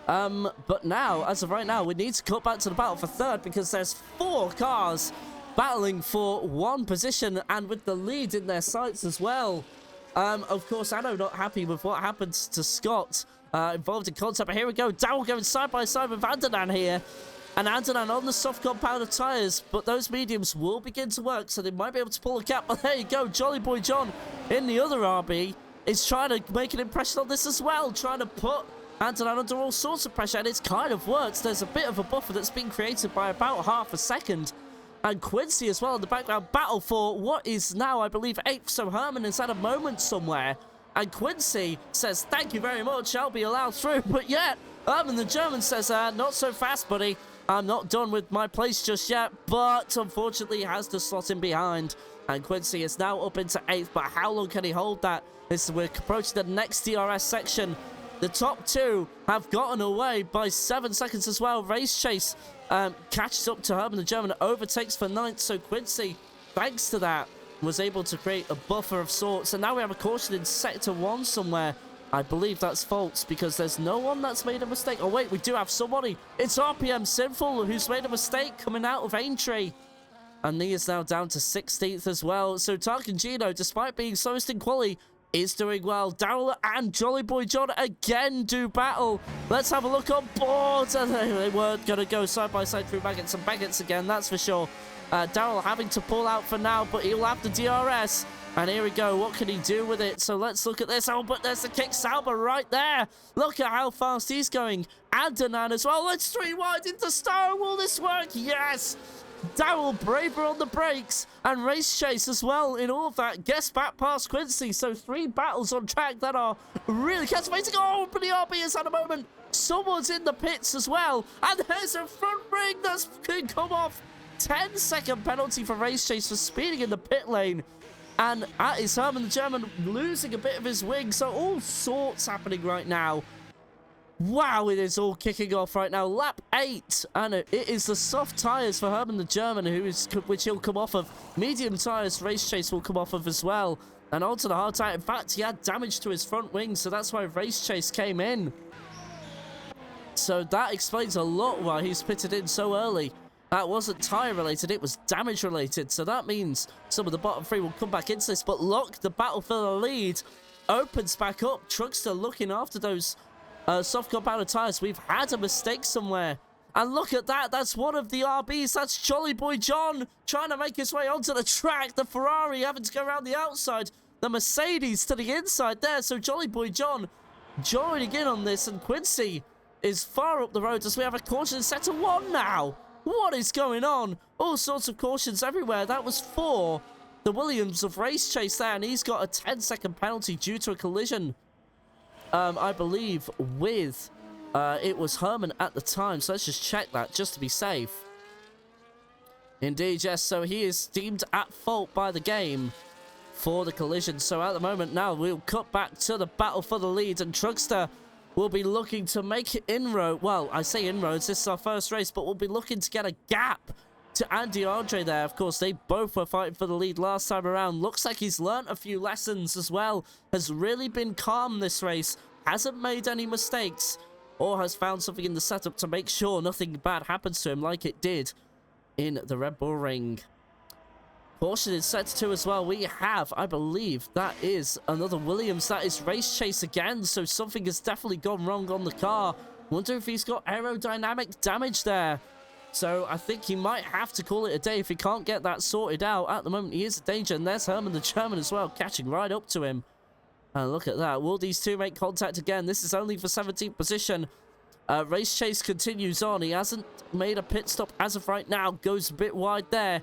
But now, as of right now, we need to cut back to the battle for third because there's 4 cars battling for one position and with the lead in their sights as well. Of course, Anno not happy with what happened to Scott involved in contact. But here we go. Daryl going side by side with Andanan here. And Andanan on the soft compound of tyres, but those mediums will begin to work, so they might be able to pull a gap. But there you go, Jolly Boy John in the other RB is trying to make an impression on this as well, trying to put Andanan under all sorts of pressure, and it's kind of worked. There's a bit of a buffer that's been created by about half a second. And Quincy as well in the background, battle for what is now, I believe, 8th, so Herman has had a moment somewhere. And Quincy says, thank you very much, I'll be allowed through. But yet, Herman the German says, not so fast, buddy. I'm not done with my place just yet, but unfortunately he has to slot in behind. And Quincy is now up into 8th, but how long can he hold that? We're approaching the next DRS section. The top 2 have gotten away by 7 seconds as well. Race Chase catches up to Herman the German, overtakes for 9th, so Quincy, thanks to that, was able to create a buffer of sorts. And now we have a caution in Sector 1 somewhere. I believe that's false because there's no one that's made a mistake. Oh, wait, we do have somebody. It's RPM Sinful who's made a mistake coming out of Aintree. And he is now down to 16th as well. So Tarkin Gino, despite being slowest in quali, is doing well. Daryl and Jolly Boy John again do battle. Let's have a look on board. And they weren't going to go side by side through Maggots and Baggots again, that's for sure. Daryl having to pull out for now, but he'll have the DRS. And here we go. What can he do with it? So let's look at this. Oh, but there's the kick salver right there. Look at how fast he's going. Andanan as well. Let's 3 wide into Star. Will this work? Yes. Daryl braver on the brakes. And Race Chase as well in all of that. Gets back past Quincy. So 3 battles on track that are really captivating. Oh, but the RB is at a moment. Someone's in the pits as well. And there's a front ring that's can come off. 10-second penalty for Race Chase for speeding in the pit lane. And that is Herman the German losing a bit of his wing. So all sorts happening right now. Wow, it is all kicking off right now. Lap 8. And it is the soft tyres for Herman the German, which he'll come off of. Medium tyres, Race Chase will come off of as well. And onto the hard tyre. In fact, he had damage to his front wing, so that's why Race Chase came in. So that explains a lot why he's pitted in so early. That wasn't tyre related, it was damage related. So that means some of the bottom 3 will come back into this. But look, the battle for the lead opens back up. Truckster looking after those soft compounded tyres. We've had a mistake somewhere. And look at that, that's one of the RBs. That's Jolly Boy John trying to make his way onto the track. The Ferrari having to go around the outside. The Mercedes to the inside there. So Jolly Boy John joining in on this. And Quincy is far up the road as we have a caution in Sector 1 now. What is going on? All sorts of cautions everywhere. That was for the Williams of Race Chase there, and he's got a 10-second penalty due to a collision, I believe, with, it was Herman at the time. So let's just check that, just to be safe. Indeed, yes. So he is deemed at fault by the game for the collision. So at the moment now, we'll cut back to the battle for the lead, and Truckster will be looking to make inroad. Well, I say inroads, this is our first race, but we'll be looking to get a gap to Andy Andre there. Of course, they both were fighting for the lead last time around. Looks like he's learnt a few lessons as well. Has really been calm this race. Hasn't made any mistakes. or has found something in the setup to make sure nothing bad happens to him like it did in the Red Bull Ring. Caution is set to as well. We have, I believe, that is another Williams. That is Race Chase again, so something has definitely gone wrong on the car. Wonder if he's got aerodynamic damage there. So I think he might have to call it a day if he can't get that sorted out. At the moment, he is a danger, and there's Herman the German as well, catching right up to him. And look at that. Will these two make contact again? This is only for 17th position. Race Chase continues on. He hasn't made a pit stop as of right now. Goes a bit wide there.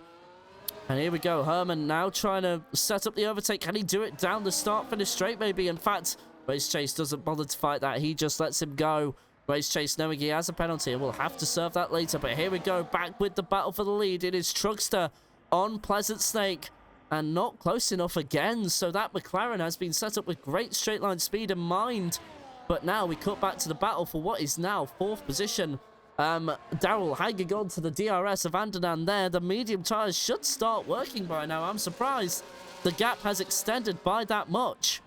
And here we go. Herman now trying to set up the overtake. Can he do it down the start-finish straight, maybe? In fact, Race Chase doesn't bother to fight that. He just lets him go. Race Chase knowing he has a penalty and will have to serve that later. But here we go. Back with the battle for the lead. It is Truckster on Pleasant Snake. And not close enough again. So that McLaren has been set up with great straight line speed in mind. But now we cut back to the battle for what is now 4th position. Daryl hanging on to the DRS of Andernan there. The medium tyres should start working by now. I'm surprised the gap has extended by that much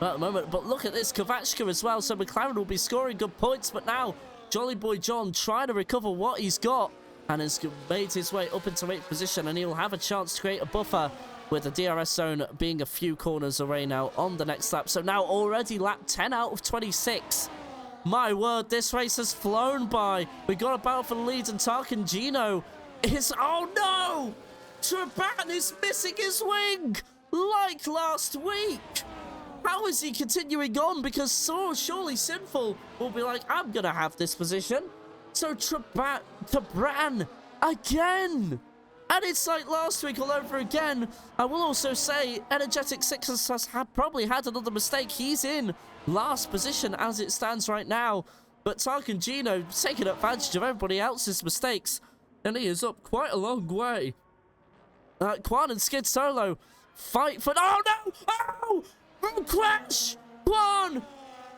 at the moment. But look at this, Kovachka as well. So McLaren will be scoring good points. But now Jolly Boy John trying to recover what he's got and has made his way up into 8th position. And he'll have a chance to create a buffer with the DRS zone being a few corners away now on the next lap. So now already lap 10 out of 26. My word, this race has flown by. We got a battle for the lead, and Tarkin Gino is... Oh no! Traban is missing his wing! Like last week! How is he continuing on? Because surely Sinful will be like, I'm gonna have this position. So Traban again! And it's like last week all over again. I will also say, Energetic Sixes has probably had another mistake. He's in last position as it stands right now. But Tarkin Gino taking advantage of everybody else's mistakes. And he is up quite a long way. Quan and Skid Solo fight for... Oh no! Oh! Crash! Quan!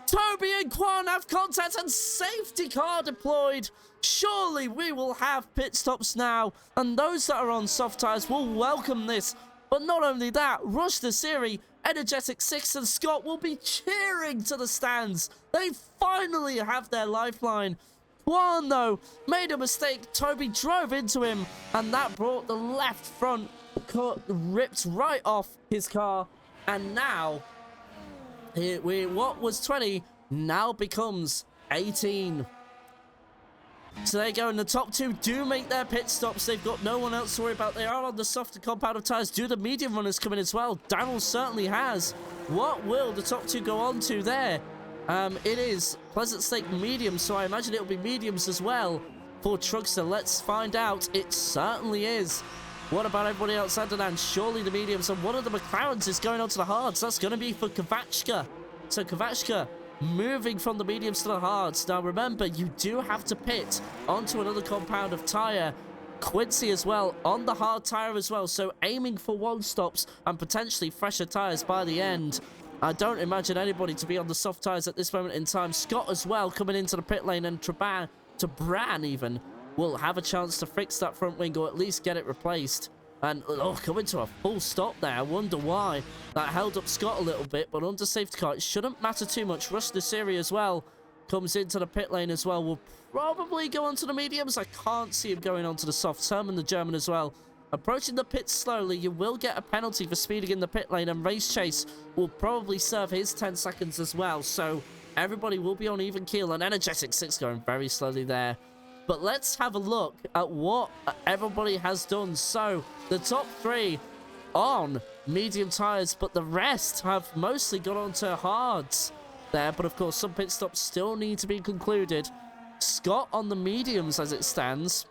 Toby and Quan have contact and safety car deployed. Surely we will have pit stops now, and those that are on soft tyres will welcome this. But not only that, Rush the Siri, Energetic Six and Scott will be cheering to the stands. They finally have their lifeline. Quan, though, made a mistake. Toby drove into him, and that brought the left front ripped right off his car. And now, what was 20 now becomes 18. So there you go, and the top two do make their pit stops. They've got no one else to worry about. They are on the softer compound of tyres. Do the medium runners come in as well? Daryl certainly has. What will the top two go on to there? It is Pleasant Snake medium, so I imagine it'll be mediums as well for Truckster. Let's find out. It certainly is. What about everybody else? And surely the mediums, and one of the McLarens is going on to the hards. That's going to be for Kovachka. So Kovachka moving from the mediums to the hards. Now remember, you do have to pit onto another compound of tyre. Quincy as well on the hard tyre as well. So aiming for one stops and potentially fresher tyres by the end. I don't imagine anybody to be on the soft tyres at this moment in time. Scott as well coming into the pit lane, and Bran even will have a chance to fix that front wing or at least get it replaced. And, oh, coming to a full stop there. I wonder why. That held up Scott a little bit, but under safety car, it shouldn't matter too much. Rush the Siri as well comes into the pit lane as well. Will probably go onto the mediums. I can't see him going onto the softs. Herman the German as well. Approaching the pits slowly, you will get a penalty for speeding in the pit lane, and Race Chase will probably serve his 10 seconds as well. So everybody will be on even keel, and Energetic 6 going very slowly there. But let's have a look at what everybody has done. So the top three on medium tyres, but the rest have mostly gone on to hards there. But of course, some pit stops still need to be concluded. Scott on the mediums as it stands.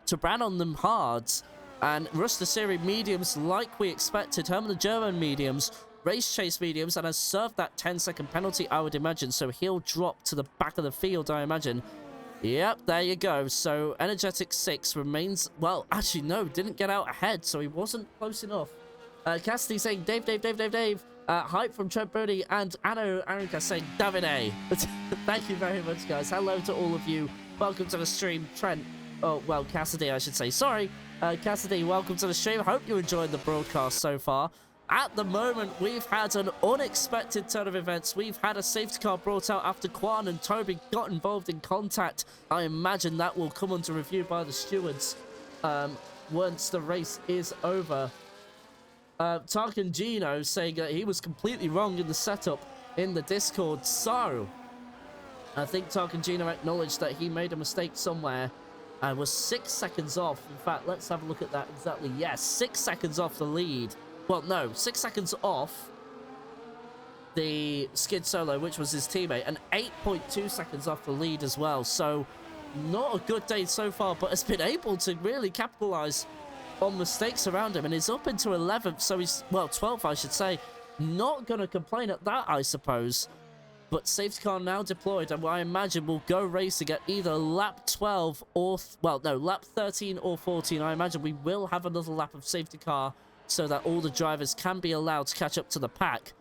Tabran on them hards. And Rush the Siri mediums like we expected. Herman the German mediums. Race Chase mediums, and has served that 10-second penalty, I would imagine. So he'll drop to the back of the field, I imagine. Yep, there you go. So Energetic 6 remains... Well, actually, no, didn't get out ahead, so he wasn't close enough. Cassidy saying, Dave. Hype from Trent Brody, and Anno Arinka saying, Davide. Thank you very much, guys. Hello to all of you. Welcome to the stream, Trent. Oh, well, Cassidy, I should say. Sorry. Cassidy, welcome to the stream. Hope you enjoyed the broadcast so far. at the moment, we've had an unexpected turn of events. We've had a safety car brought out after Quan and Toby got involved in contact. I imagine that will come under review by the stewards once the race is over. Tarkin Gino saying that he was completely wrong in the setup in the Discord. So, I think Tarkin Gino acknowledged that he made a mistake somewhere and was 6 seconds off. In fact, let's have a look at that exactly. Yes, 6 seconds off the lead. Well, no, 6 seconds off the Skid Solo, which was his teammate, and 8.2 seconds off the lead as well. So, not a good day so far, but has been able to really capitalize on mistakes around him, and he's up into 11th, so he's, well, 12th, I should say. Not going to complain at that, I suppose. But safety car now deployed, and I imagine we'll go racing at either lap 12 or, well, no, lap 13 or 14. I imagine we will have another lap of safety car so that all the drivers can be allowed to catch up to the pack.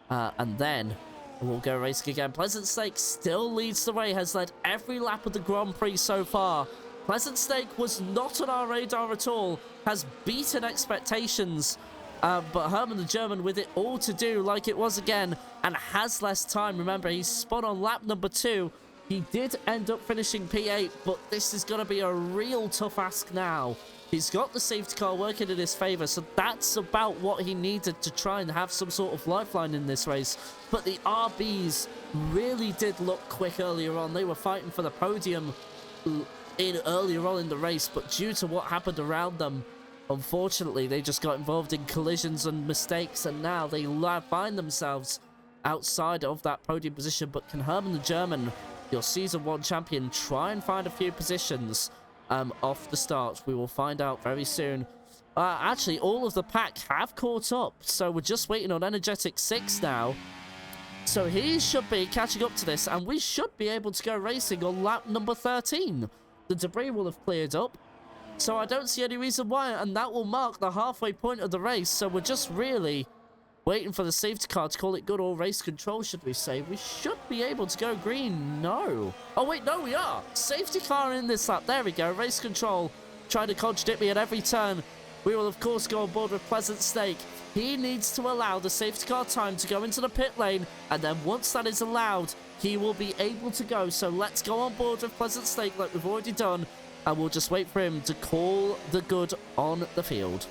And then we'll go racing again. Pleasant Snake still leads the way, has led every lap of the Grand Prix so far. Pleasant Snake was not on our radar at all, has beaten expectations, but Herman the German with it all to do like it was again, and has less time. Remember, he's spun on lap number 2. He did end up finishing P8, but this is going to be a real tough ask now. He's got the safety car working in his favour, so that's about what he needed to try and have some sort of lifeline in this race. But the RBs really did look quick earlier on. They were fighting for the podium earlier on in the race, but due to what happened around them, unfortunately, they just got involved in collisions and mistakes, and now they find themselves outside of that podium position. But can Herman the German, your Season 1 champion, try and find a few positions off the start? We will find out very soon. Actually, all of the pack have caught up, so we're just waiting on Energetic 6 now. So he should be catching up to this, and we should be able to go racing on lap number 13. The debris will have cleared up, so I don't see any reason why, and that will mark the halfway point of the race. So we're just really waiting for the safety car to call it good, or race control, should we say. We should be able to go green. No. Oh, wait, no, we are. Safety car in this lap. There we go. Race control trying to contradict me at every turn. We will, of course, go on board with Pleasant Snake. He needs to allow the safety car time to go into the pit lane, and then once that is allowed, he will be able to go. So let's go on board with Pleasant Snake like we've already done, and we'll just wait for him to call the good on the field.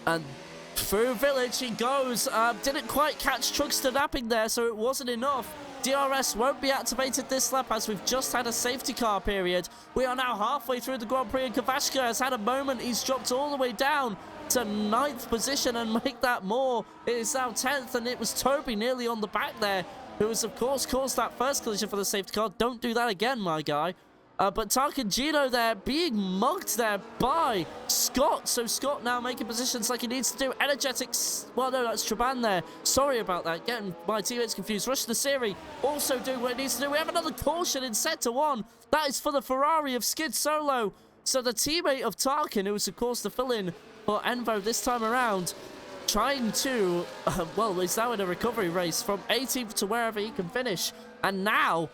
And through Village he goes. Didn't quite catch Truckster napping there, so it wasn't enough. DRS won't be activated this lap as we've just had a safety car period. We are now halfway through the Grand Prix, and Kavashka has had a moment. He's dropped all the way down to 9th position, and make that more. It is now 10th, and it was Toby nearly on the back there, who has, of course, caused that first collision for the safety car. Don't do that again, my guy. But Tarkin Gino there being mugged there by Scott. So Scott now making positions like he needs to do. Energetics. Well, no, that's Traban there. Sorry about that. Getting my teammates confused. Rush the Siri also doing what it needs to do. We have another caution in sector 1. That is for the Ferrari of Skid Solo. So the teammate of Tarkin, who was, of course, the fill-in for Envo this time around, trying to, well, he's now in a recovery race from 18th to wherever he can finish. And now,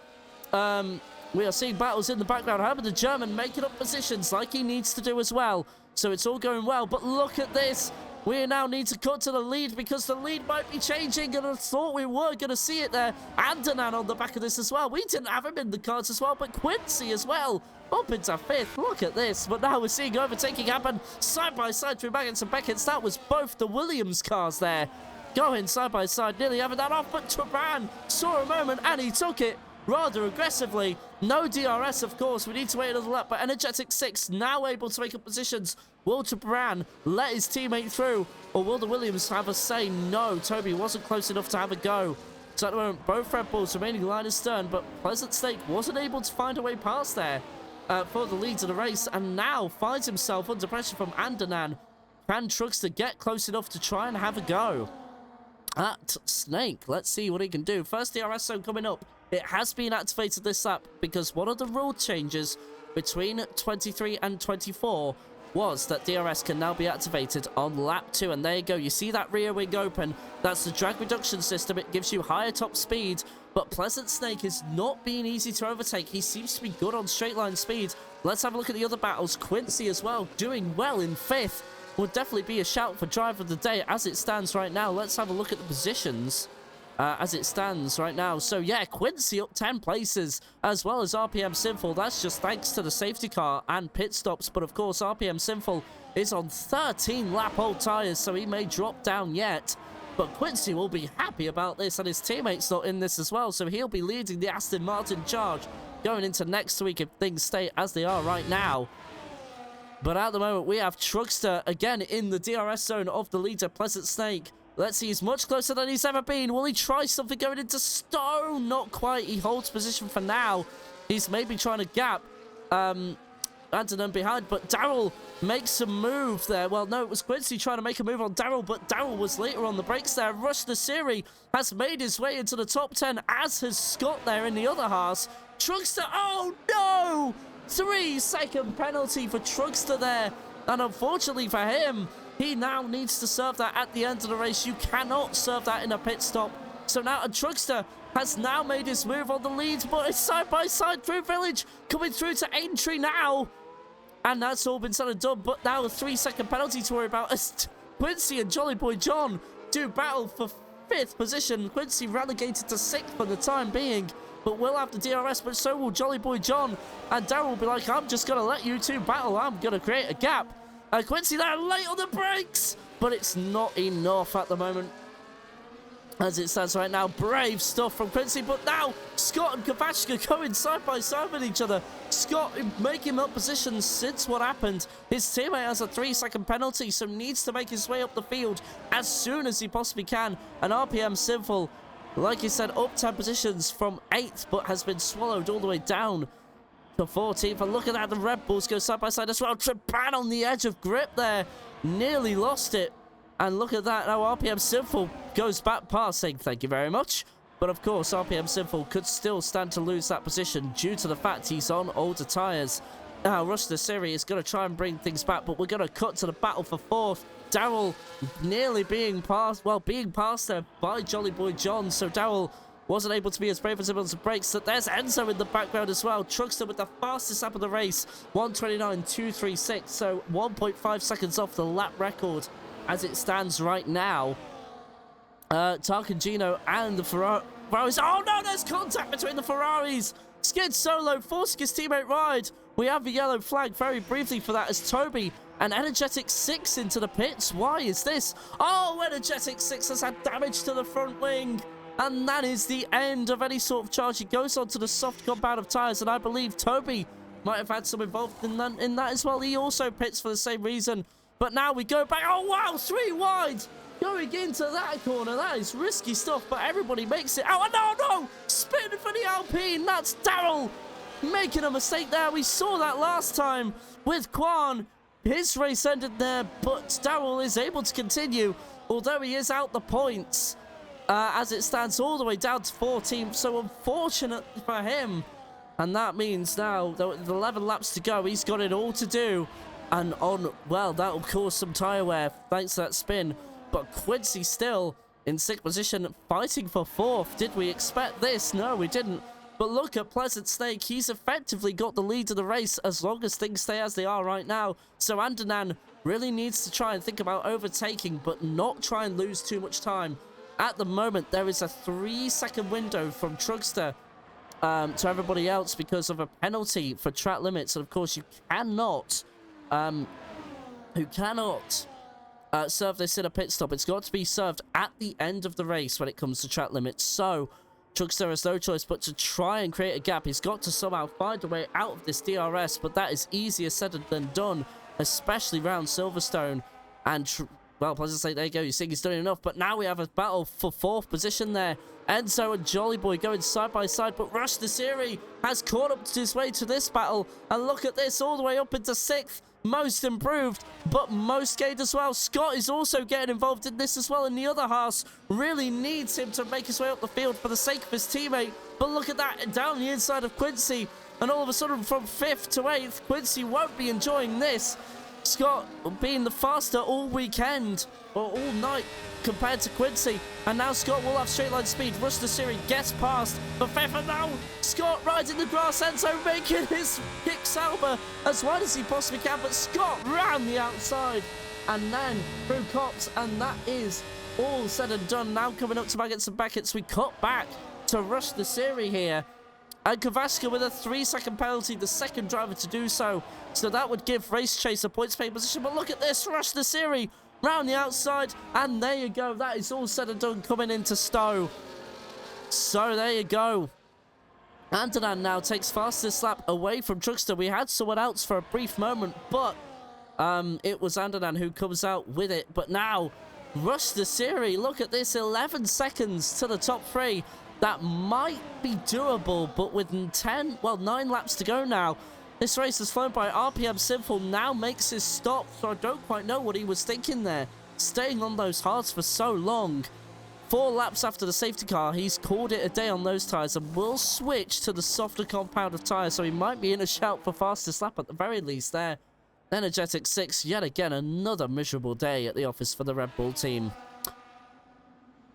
we are seeing battles in the background. Herman the German making up positions like he needs to do as well. So it's all going well. But look at this. We now need to cut to the lead because the lead might be changing. And I thought we were going to see it there. Andanan on the back of this as well. We didn't have him in the cards as well. But Quincy as well. Up into 5th. Look at this. But now we're seeing overtaking happen side by side through Baggins and Beckett's. That was both the Williams cars there going side by side. Nearly having that off. But Traban saw a moment and he took it rather aggressively. No DRS, of course. We need to wait another lap. But Energetic 6 now able to make up positions. Will Traban let his teammate through? Or will the Williams have a say? No, Toby wasn't close enough to have a go. So at the moment, both Red Bulls remaining line astern. But Pleasant Snake wasn't able to find a way past there for the lead of the race. And now finds himself under pressure from Andanan. Can Truckster get close enough to try and have a go at Snake? Let's see what he can do. First DRS zone coming up. It has been activated this lap because one of the rule changes between 23 and 24 was that DRS can now be activated on lap 2. And there you go. You see that rear wing open. That's the drag reduction system. It gives you higher top speed. But Pleasant Snake is not being easy to overtake. He seems to be good on straight line speed. Let's have a look at the other battles. Quincy as well, doing well in 5th. Would definitely be a shout for driver of the day as it stands right now. Let's have a look at the positions as it stands right now. So yeah, Quincy up 10 places, as well as RPM Sinful. That's just thanks to the safety car and pit stops. But of course, RPM Sinful is on 13 lap old tires, so he may drop down yet. But Quincy will be happy about this, and his teammate's not in this as well, so he'll be leading the Aston Martin charge going into next week if things stay as they are right now. But at the moment, we have Trugster again in the DRS zone of the leader, Pleasant Snake. Let's see, he's much closer than he's ever been. Will he try something going into Stone? Not quite. He holds position for now. He's maybe trying to gap Antonin behind, but Daryl makes some move there. Well, no, it was Quincy trying to make a move on Daryl, but Daryl was later on the brakes there. Rush Nasiri has made his way into the top 10, as has Scott there in the other Haas. Trugster, oh no! 3-second penalty for Trugster there. And unfortunately for him, he now needs to serve that at the end of the race. You cannot serve that in a pit stop. So now Trugster has now made his move on the lead, but it's side by side through Village, coming through to entry now. And that's all been said and done, but now a 3-second penalty to worry about as Quincy and Jolly Boy John do battle for 5th position. Quincy relegated to 6th for the time being, but will have the DRS, but so will Jolly Boy John. And Daryl will be like, I'm just going to let you two battle. I'm going to create a gap. And Quincy there late on the brakes, but it's not enough at the moment. As it stands right now, brave stuff from Quincy, but now Scott and Kavachka going side by side with each other. Scott making up positions since what happened. His teammate has a 3-second penalty, so needs to make his way up the field as soon as he possibly can. And RPM Sinful, like you said, up 10 positions from 8th, but has been swallowed all the way down to 14th. And look at that, the Red Bulls go side by side as well. Trepan on the edge of grip there, nearly lost it. And look at that, now RPM Sinful goes back past, saying thank you very much. But of course, RPM Sinful could still stand to lose that position due to the fact he's on older tyres. Now, Rush Nasiri is going to try and bring things back, but we're going to cut to the battle for 4th. Daryl nearly being passed, well, being passed there by Jolly Boy John. So Daryl wasn't able to be as brave as him on the brakes. So there's Enzo in the background as well. Trugster with the fastest lap of the race, 1:29.236. So 1.5 seconds off the lap record as it stands right now. Tarkangino and the Ferraris. Oh no, there's contact between the Ferraris. Skid Solo forcing his teammate ride. We have a yellow flag very briefly for that as Toby and Energetic 6 into the pits. Why is this? Oh, Energetic 6 has had damage to the front wing. And that is the end of any sort of charge. He goes on to the soft compound of tyres, and I believe Toby might have had some involved in that as well. He also pits for the same reason. But now we go back. Oh, wow, 3 wide. Going into that corner. That is risky stuff, but everybody makes it. Oh, no. Spin for the Alpine. That's Daryl making a mistake there. We saw that last time with Kwan. His race ended there, but Daryl is able to continue, although he is out the points as it stands all the way down to 14th. So unfortunate for him. And that means now, with 11 laps to go, he's got it all to do. And on, well, that will cause some tyre wear thanks to that spin. But Quincy still in 6th position, fighting for 4th. Did we expect this? No, we didn't. But look at Pleasant Snake. He's effectively got the lead of the race as long as things stay as they are right now. So Andanan really needs to try and think about overtaking, but not try and lose too much time. At the moment, there is a 3-second window from Trugster to everybody else because of a penalty for track limits. And of course, you cannot serve this in a pit stop. It's got to be served at the end of the race when it comes to track limits. So Trugster has no choice but to try and create a gap. He's got to somehow find a way out of this DRS, but that is easier said than done, especially round Silverstone. And well, Pleasant Snake, there you go. You think he's doing enough, but now we have a battle for 4th position there. Enzo and Jolly Boy going side by side, but Rush Nasiri has caught up to his way to this battle. And look at this, all the way up into 6th. Most improved, but most gained as well. Scott is also getting involved in this as well, and the other Haas really needs him to make his way up the field for the sake of his teammate. But look at that, down the inside of Quincy, and all of a sudden from 5th to 8th, Quincy won't be enjoying this. Scott being the faster all weekend, or all night, compared to Quincy. And now Scott will have straight line speed. Rush the Siri gets past the fifth, and now Scott rides in the grass end zone, making his kick Sauber as wide as he possibly can. But Scott ran the outside and then through Cops, and that is all said and done. Now coming up to Baggets and Beckets, we cut back to Rush the Siri here. And Kavashka with a 3-second penalty, the second driver to do so. So that would give Race Chase a points pay position. But look at this, Rush the Siri round the outside. And there you go. That is all said and done coming into Stowe. So there you go. Andanan now takes fastest lap away from Truckster. We had someone else for a brief moment, but it was Andanan who comes out with it. But now, Rush the Siri, look at this, 11 seconds to the top 3. That might be doable, but with 9 laps to go now. This race has flown by. RPM Sinful now makes his stop, so I don't quite know what he was thinking there. Staying on those hards for so long. 4 laps after the safety car, he's called it a day on those tyres and will switch to the softer compound of tyres, so he might be in a shout for fastest lap at the very least there. Energetic 6, yet again, another miserable day at the office for the Red Bull team.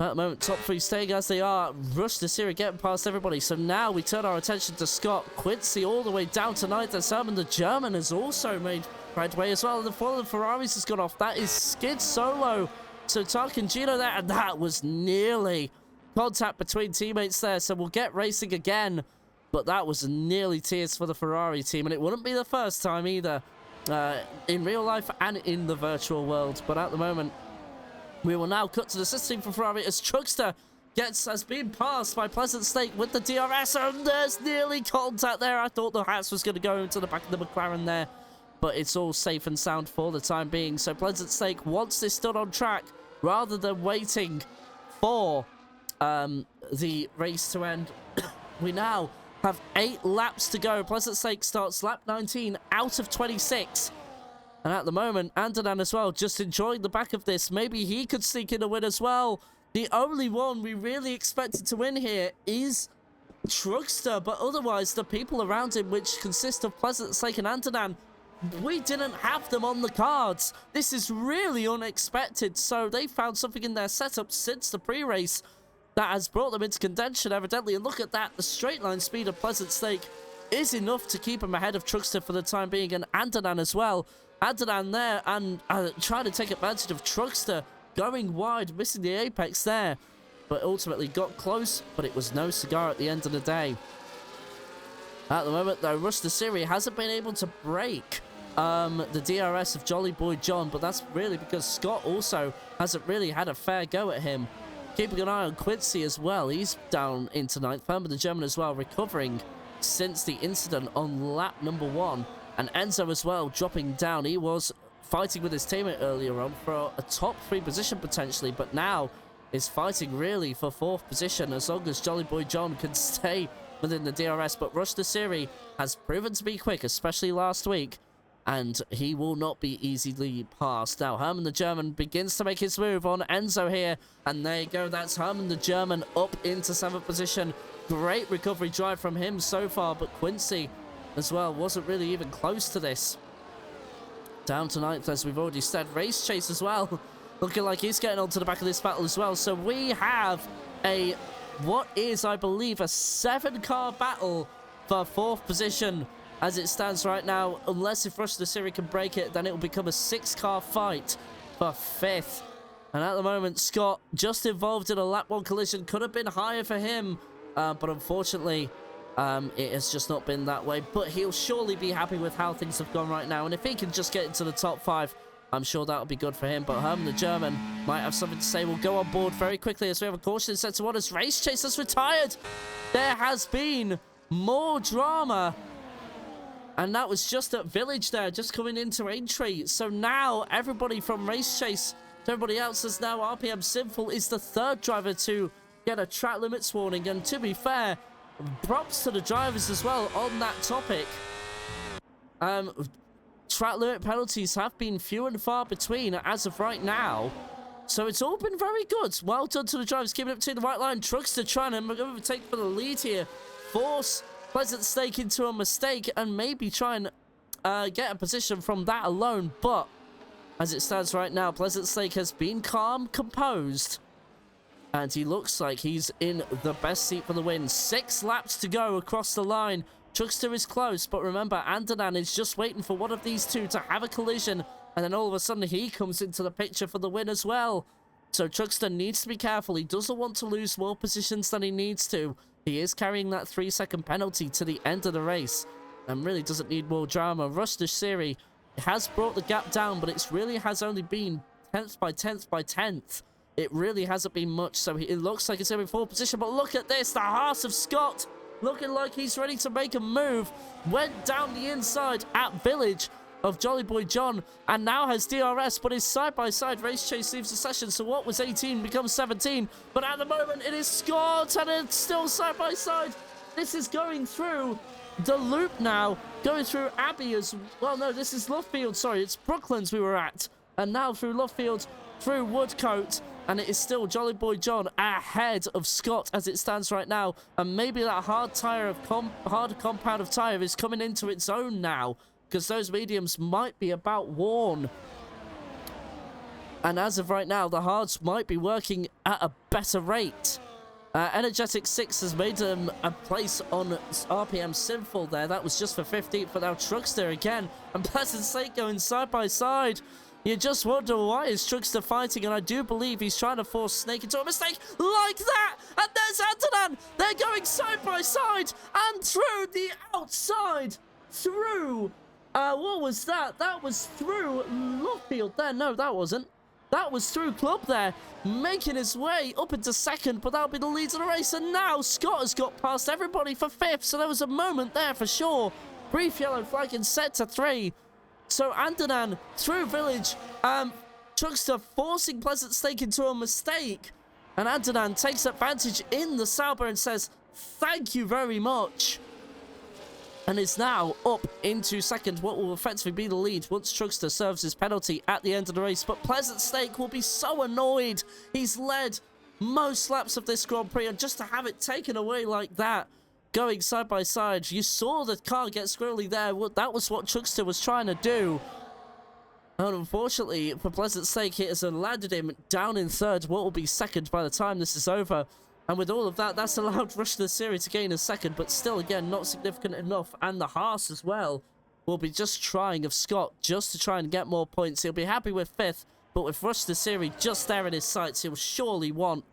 At the moment, top 3 staying as they are. Rush the Siri getting past everybody. So now we turn our attention to Scott. Quincy all the way down to 9th. And Simon the German has also made headway as well. And the four of the Ferraris has gone off. That is Skid Solo. So Tark and Gino there. And that was nearly contact between teammates there. So we'll get racing again. But that was nearly tears for the Ferrari team. And it wouldn't be the first time either. In real life and in the virtual world. But at the moment, we will now cut to the system for Ferrari as Truckster has been passed by Pleasant Snake with the DRS, and there's nearly contact there. I thought the hats was going to go into the back of the McLaren there, but it's all safe and sound for the time being. So Pleasant Snake wants this done on track rather than waiting for the race to end. We now have 8 laps to go. Pleasant Snake starts lap 19 out of 26. And at the moment, Andanan as well, just enjoying the back of this. Maybe he could sneak in a win as well. The only one we really expected to win here is Truckster. But otherwise, the people around him, which consist of Pleasant Snake and Andanan, we didn't have them on the cards. This is really unexpected. So they found something in their setup since the pre-race that has brought them into contention, evidently. And look at that. The straight line speed of Pleasant Snake is enough to keep him ahead of Truckster for the time being. And Andanan as well. Andanan there and trying to take advantage of Truckster going wide, missing the apex there, but ultimately got close, but it was no cigar at the end of the day. At the moment though, Rush the Siri hasn't been able to break the DRS of Jolly Boy John, but that's really because Scott also hasn't really had a fair go at him. Keeping an eye on Quincy as well, he's down into 9th. Herman the German as well, recovering since the incident on lap number 1. And Enzo as well, dropping down. He was fighting with his teammate earlier on for a top 3 position potentially, but now is fighting really for 4th position as long as Jolly Boy John can stay within the DRS. But Rush the Siri has proven to be quick, especially last week, and he will not be easily passed. Now, Herman the German begins to make his move on Enzo here, and there you go. That's Herman the German up into 7th position. Great recovery drive from him so far, but Quincy as well wasn't really even close to this. Down to 9th, as we've already said. Race Chase as well, looking like he's getting onto the back of this battle as well. So we have what is, I believe, a 7-car battle for 4th position as it stands right now. Unless if Rush the Siri can break it, then it will become a 6-car fight for 5th. And at the moment, Scott just involved in a lap 1 collision. Could have been higher for him, but unfortunately, it has just not been that way. But he'll surely be happy with how things have gone right now. And if he can just get into the top 5, I'm sure that'll be good for him. But Herman the German might have something to say. We'll go on board very quickly as we have a caution set to 1 as Race Chase has retired. There has been more drama. And that was just at Village there, just coming into entry. So now everybody from Race Chase to everybody else is now RPM Sinful is the 3rd driver to get a track limits warning. And to be fair, props to the drivers as well on that topic. Track limit penalties have been few and far between as of right now. So it's all been very good. Well done to the drivers, keeping up to the right line. Truckster trying to overtake for the lead here. Force Pleasant Snake into a mistake and maybe try and get a position from that alone, but as it stands right now, Pleasant Snake has been calm, composed, and he looks like he's in the best seat for the win. 6 laps to go across the line. Chuckster is close, but remember, Andanan is just waiting for one of these two to have a collision, and then all of a sudden he comes into the picture for the win as well. So Chuckster needs to be careful. He doesn't want to lose more positions than he needs to. He is carrying that 3-second penalty to the end of the race and really doesn't need more drama. Rush the Siri has brought the gap down, but it really has only been 10th by 10th by 10th. It really hasn't been much, so it looks like it's going to be 4th position. But look at this, the Heart of Scott looking like he's ready to make a move. Went down the inside at Village of Jolly Boy John and now has DRS, but his side-by-side race chase leaves the session. So what was 18 becomes 17, but at the moment it is Scott and it's still side-by-side. This is going through the loop now, going through Abbey as well. No, this is Lovefield, sorry, it's Brooklands we were at, and now through Lovefield, through Woodcote, and it is still Jolly Boy John ahead of Scott as it stands right now. And maybe that hard compound of tyre is coming into its own now, because those mediums might be about worn. And as of right now, the hards might be working at a better rate. Energetic 6 has made him a place on RPM Sinful there. That was just for 15th, but now Truckster again. And Pleasant Snake going side by side. You just wonder why is Truckster fighting, and I do believe he's trying to force Snake into a mistake like that. And there's Antonin. They're going side by side and through the outside. Through, what was that? That was through Lovefield there. No, that wasn't. That was through Club there, making his way up into 2nd, but that'll be the lead of the race. And now Scott has got past everybody for 5th, so there was a moment there for sure. Brief yellow flag and set to 3. So Andanan through Village, Truckster forcing Pleasant Snake into a mistake. And Andanan takes advantage in the Sauber and says, thank you very much. And is now up into 2nd, what will effectively be the lead once Truckster serves his penalty at the end of the race. But Pleasant Snake will be so annoyed. He's led most laps of this Grand Prix, and just to have it taken away like that, going side by side, you saw the car get squirrely there. That was what Truckster was trying to do. And unfortunately, for Pleasant Snake, it has landed him down in 3rd, what will be 2nd by the time this is over. And with all of that, that's allowed Rush the Series to gain a 2nd, but still, again, not significant enough. And the Haas as well will be just trying of Scott just to try and get more points. He'll be happy with 5th, but with Rush the Series just there in his sights, he'll surely want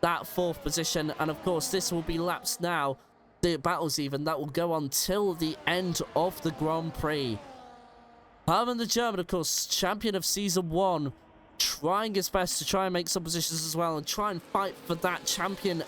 that 4th position. And of course, this will be laps now. The battles even, that will go on till the end of the Grand Prix. Herman the German, of course, champion of Season 1. Trying his best to try and make some positions as well and try and fight for that champion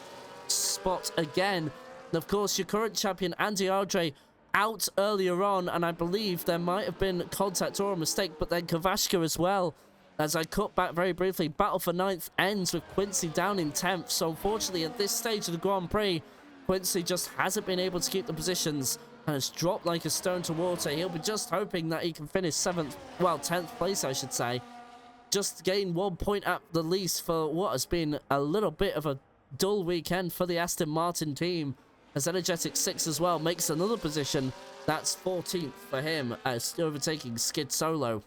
spot again. And of course, your current champion, Andy Ardre, out earlier on, and I believe there might have been contact or a mistake, but then Kavashka as well. As I cut back very briefly, battle for 9th ends with Quincy down in 10th. So unfortunately, at this stage of the Grand Prix, Quincy just hasn't been able to keep the positions and has dropped like a stone to water. He'll be just hoping that he can finish 7th, well, 10th place, I should say. Just gain 1 point at the least for what has been a little bit of a dull weekend for the Aston Martin team. As Energetic 6 as well makes another position. That's 14th for him as overtaking Skid Solo.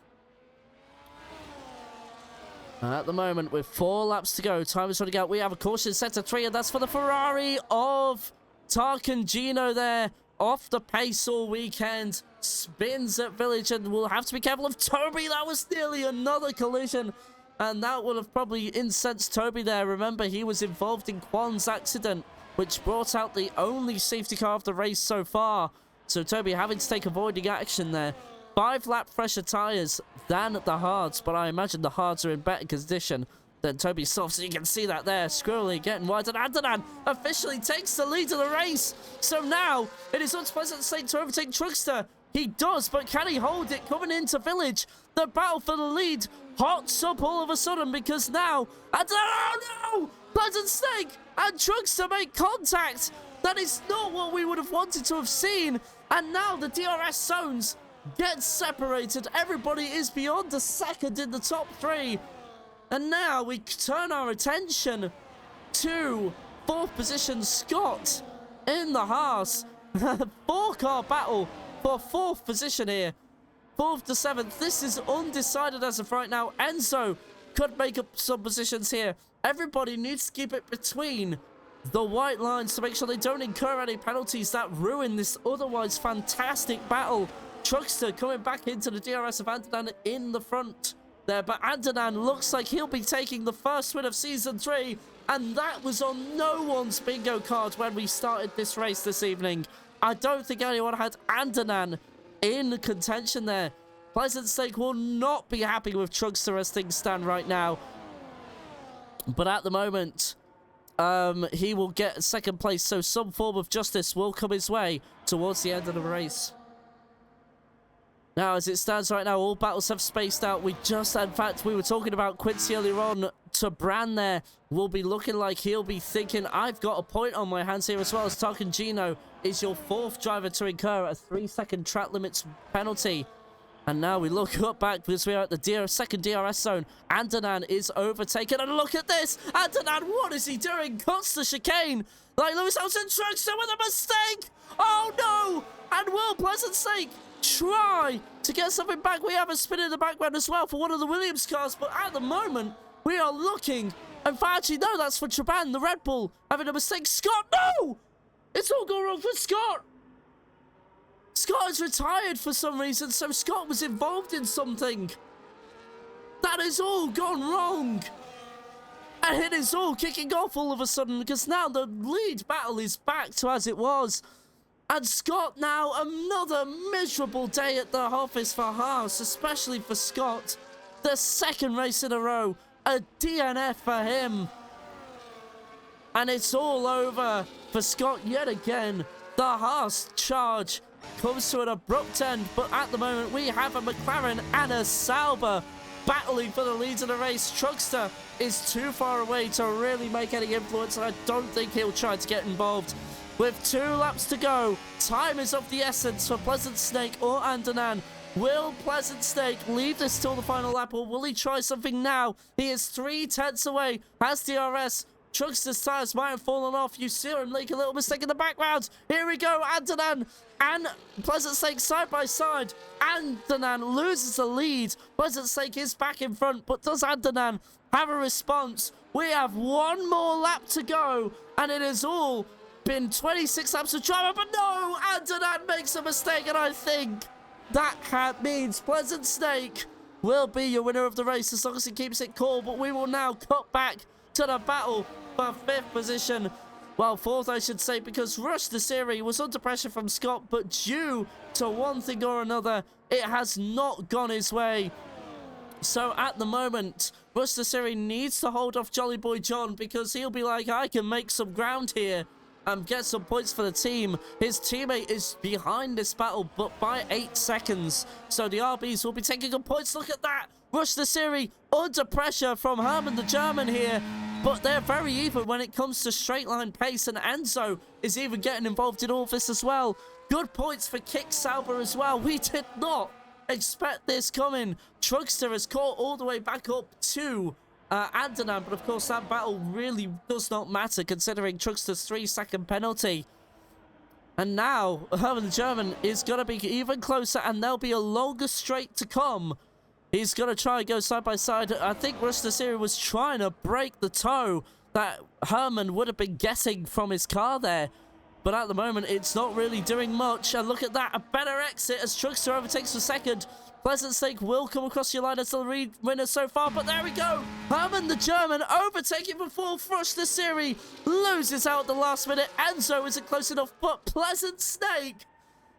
At the moment, with 4 laps to go, time is running out. We have a caution set to 3, and that's for the Ferrari of Tarkan Gino there. Off the pace all weekend. Spins at Village, and we'll have to be careful of Toby. That was nearly another collision, and that would have probably incensed Toby there. Remember, he was involved in Quan's accident, which brought out the only safety car of the race so far. So Toby having to take avoiding action there. 5 lap fresher tyres than the hards, but I imagine the hards are in better condition than Toby's softs. So you can see that there, squirrely getting wide, and Andanan officially takes the lead of the race. So now it is on Pleasant Snake to overtake Truckster. He does, but can he hold it coming into Village? The battle for the lead hots up all of a sudden, because now oh no! Pleasant Snake and Truckster make contact. That is not what we would have wanted to have seen. And now the DRS zones get separated. Everybody is beyond a 2nd in the top 3. And now we turn our attention to 4th position Scott in the Haas. 4-car battle for 4th position here. 4th to 7th. This is undecided as of right now. Enzo could make up some positions here. Everybody needs to keep it between the white lines to make sure they don't incur any penalties that ruin this otherwise fantastic battle. Truckster coming back into the DRS of Andanan in the front there, but Andanan looks like he'll be taking the first win of Season 3, and that was on no one's bingo card when we started this race this evening. I don't think anyone had Andanan in contention there. Pleasant Stake will not be happy with Truckster as things stand right now, but at the moment he will get second place, so some form of justice will come his way towards the end of the race. Now, as it stands right now, all battles have spaced out. In fact, we were talking about Quincy earlier on. To Bran there will be looking like he'll be thinking, I've got a point on my hands here, as well as Tarkin Gino is your 4th driver to incur a 3-second track limits penalty. And now we look up back because we are at the second DRS zone. Andanan is overtaken. And look at this. Andanan, what is he doing? Cuts the chicane. Like Lewis Hamilton, Truckster with a mistake. Oh, no. And will Pleasant Stake try to get something back? We have a spin in the background as well for one of the Williams cars. But at the moment, we are looking. In fact, actually, no, that's for Traban, the Red Bull, having a mistake. Scott, no. It's all gone wrong for Scott. Scott is retired for some reason, so Scott was involved in something. That has all gone wrong. And it is all kicking off all of a sudden, because now the lead battle is back to as it was. And Scott now, another miserable day at the office for Haas, especially for Scott. The second race in a row, a DNF for him. And it's all over for Scott yet again. The Haas charge comes to an abrupt end, but at the moment we have a McLaren and a Sauber battling for the lead of the race. Truckster is too far away to really make any influence, and I don't think he'll try to get involved. With 2 laps to go, time is of the essence for Pleasant Snake or Andanan. Will Pleasant Snake leave this till the final lap, or will he try something now? He is 3/10 away, has DRS. Truckster's tires might have fallen off. You see him make a little mistake in the background. Here we go, Andanan and Pleasant Stake side by side. Andanan loses the lead. Pleasant Stake is back in front, but does Andanan have a response? We have 1 more lap to go, and it has all been 26 laps of driver, but no, Andanan makes a mistake, and I think that means Pleasant Stake will be your winner of the race as long as he keeps it cool. But we will now cut back to the battle for 5th position. Well, 4th, I should say, because Rush the Series was under pressure from Scott, but due to one thing or another, it has not gone his way. So at the moment, Rush the Series needs to hold off Jolly Boy John, because he'll be like, I can make some ground here and get some points for the team. His teammate is behind this battle, but by 8 seconds. So the RBs will be taking good points. Look at that. Rush the Series under pressure from Herman the German here. But they're very even when it comes to straight line pace, and Enzo is even getting involved in all this as well. Good points for Kick Sauber as well. We did not expect this coming. Truckster has caught all the way back up to Andanan, but of course that battle really does not matter considering Truckster's 3-second penalty. And now Herman the German is going to be even closer, and there'll be a longer straight to come. He's going to try and go side by side. I think Rush the Series was trying to break the toe that Herman would have been getting from his car there. But at the moment, it's not really doing much. And look at that, a better exit as Truckster overtakes for second. Pleasant Stake will come across your line as the winner so far, but there we go. Herman the German overtaking before Rush the Series loses out at the last minute. Enzo isn't close enough, but Pleasant Stake,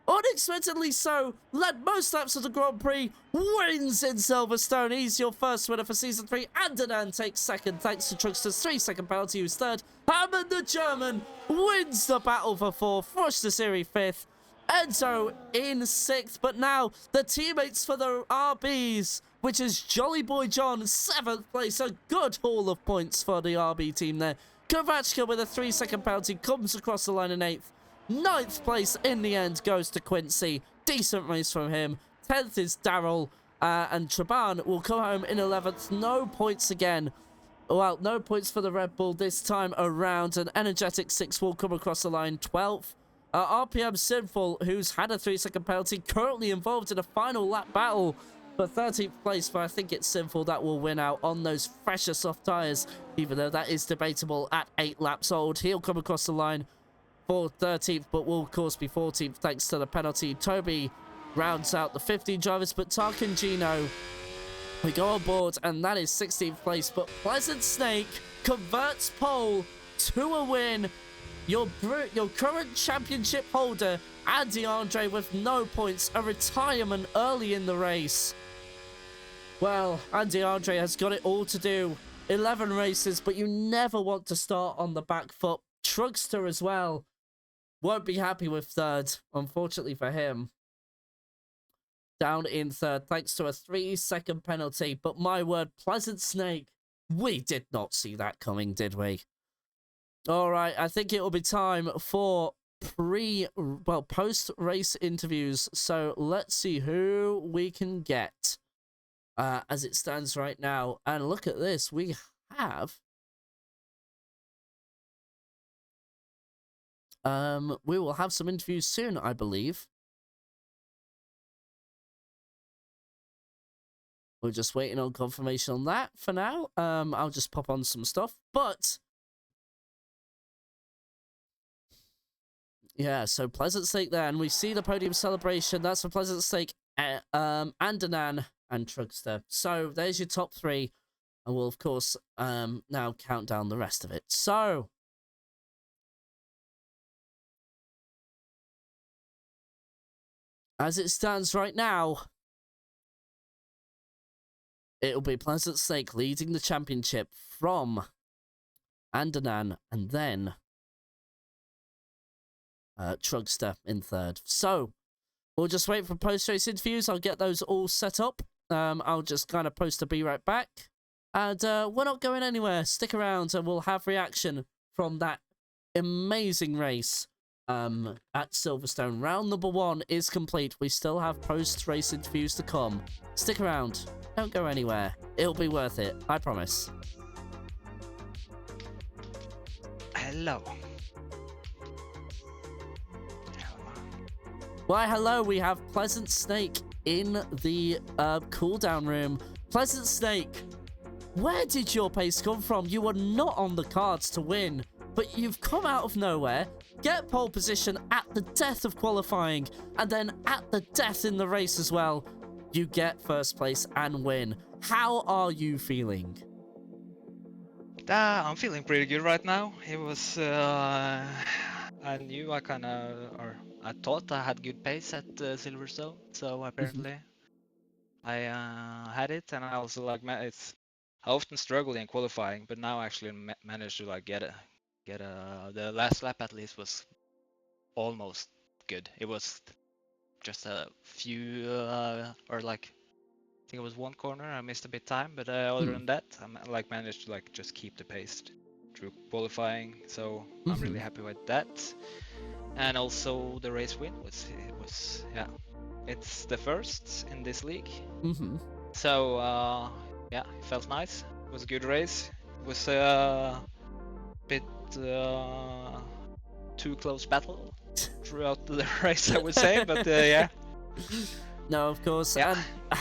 unexpectedly so, led most laps of the Grand Prix, wins in Silverstone. He's your first winner for Season 3. Andanan takes second thanks to Truckster's 3-second penalty, who's third. Herman the German wins the battle for 4th. Rush the Series 5th. Enzo in 6th, but now the teammates for the RBs, which is Jolly Boy John, 7th place. A good haul of points for the RB team there. Kovachka with a 3-second penalty comes across the line in 8th. 9th place in the end goes to Quincy. Decent race from him. 10th is Daryl, and Traban will come home in 11th. No points again. Well, no points for the Red Bull this time around. An energetic 6 will come across the line. 12th RPM Sinful, who's had a 3-second penalty, currently involved in a final lap battle for 13th place, but I think it's Sinful that will win out on those fresher soft tyres, even though that is debatable at 8 laps old. He'll come across the line for 13th, but will of course be 14th thanks to the penalty. Toby rounds out the 15 drivers, but Tark and Gino, we go on board, and that is 16th place. But Pleasant Snake converts pole to a win. Your current championship holder, Andy Andre, with no points, a retirement early in the race. Well, Andy Andre has got it all to do. 11 races, but you never want to start on the back foot. Trugster as well won't be happy with third, unfortunately for him. Down in third, thanks to a 3-second penalty. But my word, Pleasant Snake, we did not see that coming, did we? All right, I think it will be time for post-race interviews. So let's see who we can get as it stands right now. And look at this, we have... we will have some interviews soon, I believe. We're just waiting on confirmation on that for now. I'll just pop on some stuff. But yeah, so Pleasant Snake there, and we see the podium celebration. That's for Pleasant Snake, Andanan, and Trugster. So there's your top 3, and we'll of course now count down the rest of it. So as it stands right now, it'll be Pleasant Snake leading the championship from Andanan, and then Trugster in third. So we'll just wait for post-race interviews. I'll get those all set up. I'll just kind of post to be right back. And we're not going anywhere. Stick around and we'll have reaction from that amazing race at Silverstone. Round number 1 is complete. We still have post-race interviews to come. Stick around. Don't go anywhere. It'll be worth it. I promise. Hello. Why, hello. We have Pleasant Snake in the cool-down room. Pleasant Snake, where did your pace come from? You were not on the cards to win, but you've come out of nowhere, get pole position at the death of qualifying, and then at the death in the race as well, you get first place and win. How are you feeling? I'm feeling pretty good right now. It was, I knew I thought I had good pace at Silverstone, so apparently I had it, and I also I often struggle in qualifying, but now I actually managed to the last lap at least was almost good. It was just a few I think it was one corner I missed a bit time, but other than that, I managed to just keep the pace through qualifying. So I'm really happy with that. And also the race win was it's the first in this league. So yeah, it felt nice. It was a good race. It was a bit too close battle throughout the race, I would say, but yeah. No, of course. Yeah. And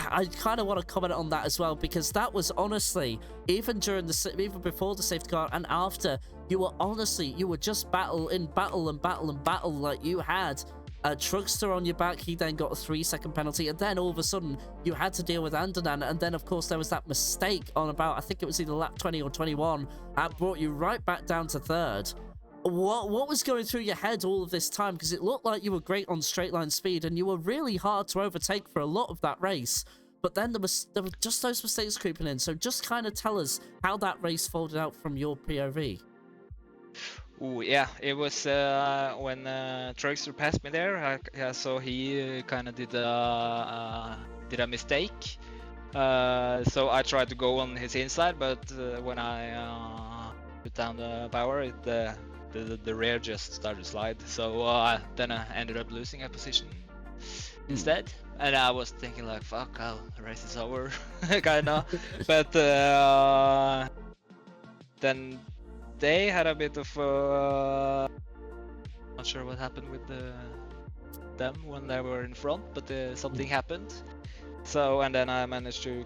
I kind of want to comment on that as well, because that was honestly, even before the safety car and after, you were just battle. Like, you had a Trugster on your back. He then got a 3-second penalty, and then all of a sudden you had to deal with Andanan, and then of course there was that mistake on about, I think it was either lap 20 or 21, that brought you right back down to third. What was going through your head all of this time? Because it looked like you were great on straight line speed, and you were really hard to overtake for a lot of that race. But then there were just those mistakes creeping in. So just kind of tell us how that race folded out from your POV. Ooh, yeah, it was when Trugster passed me there. So he kind of did a mistake. So I tried to go on his inside, but when I put down the power, the rear just started to slide. So then I ended up losing a position instead. And I was thinking like, fuck, the race is over, kinda. But then they had a bit of not sure what happened with them when they were in front, but something happened. So, and then I managed to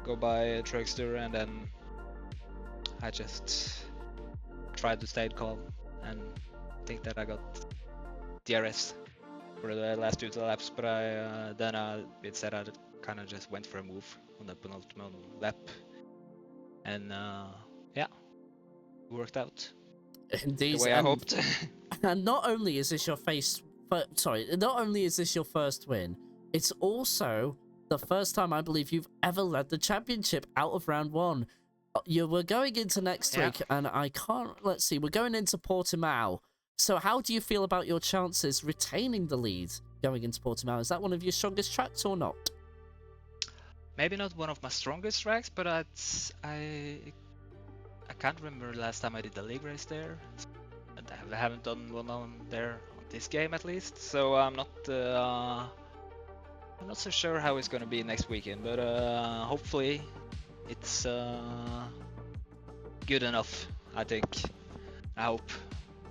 go by a Dragster, and then I just tried to stay calm and think that I got DRS for the last 2 laps, but instead I kind of just went for a move on the penultimate lap, and yeah, it worked out Indeed, the way I hoped. And not only is this your not only is this your first win, it's also the first time I believe you've ever led the championship out of round 1. We're going into next week, and let's see, we're going into Portimao. So how do you feel about your chances retaining the lead going into Portimao? Is that one of your strongest tracks or not? Maybe not one of my strongest tracks, but I can't remember the last time I did the league race there. And I haven't done one on there on this game at least, so I'm not so sure how it's gonna be next weekend, but hopefully it's good enough, I think. I hope.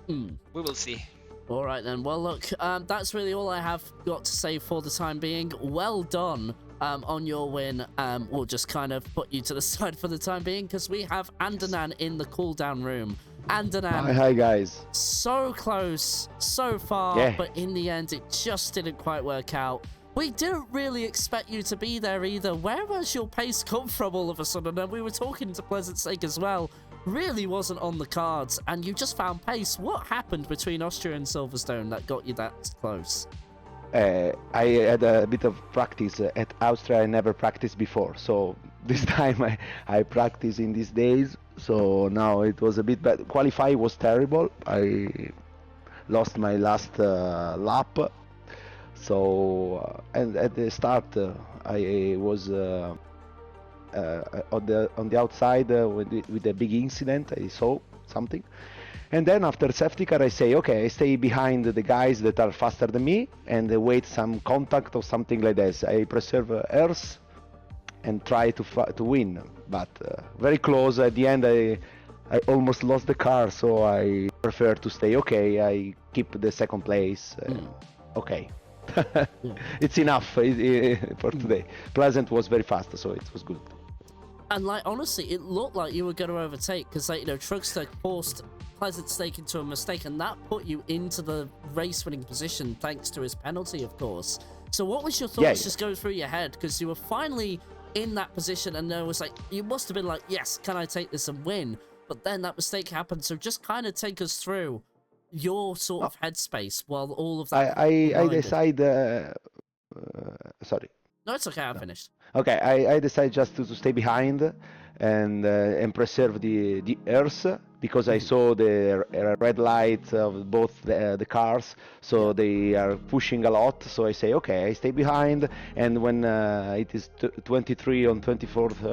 We will see. All right then. Well, look, that's really all I have got to say for the time being. Well done on your win. We'll just kind of put you to the side for the time being because we have Andanan in the cool-down room. Andanan. Hi guys. So close, so far, but in the end, it just didn't quite work out. We didn't really expect you to be there either. Where has your pace come from all of a sudden? And we were talking to Pleasant Stake as well. Really wasn't on the cards, and you just found pace. What happened between Austria and Silverstone that got you that close? I had a bit of practice at Austria. I never practiced before, so this time I practice in these days. So now it was a bit bad. Qualify was terrible. I lost my last lap. So and at the start I was on the outside with a big incident. I saw something, and then after safety car I say, okay, I stay behind the guys that are faster than me and wait some contact or something like this. I preserve airs and try to win, but very close. At the end I almost lost the car, so I prefer to stay. Okay, I keep the second place. Okay. It's enough for today. Pleasant was very fast, so it was good. And like honestly, it looked like you were going to overtake because Trugster forced Pleasant Stake into a mistake, and that put you into the race-winning position thanks to his penalty, of course. So what was your thoughts just going through your head, because you were finally in that position, and there was like, you must have been like, yes, can I take this and win? But then that mistake happened. So just kind of take us through your sort of headspace while all of that. I decide. Sorry. No, it's okay. I finished. Okay, I decide just to stay behind and preserve the airs, because I saw the red light of both the cars, so they are pushing a lot. So I say, okay, I stay behind, and when it is 23 on 24th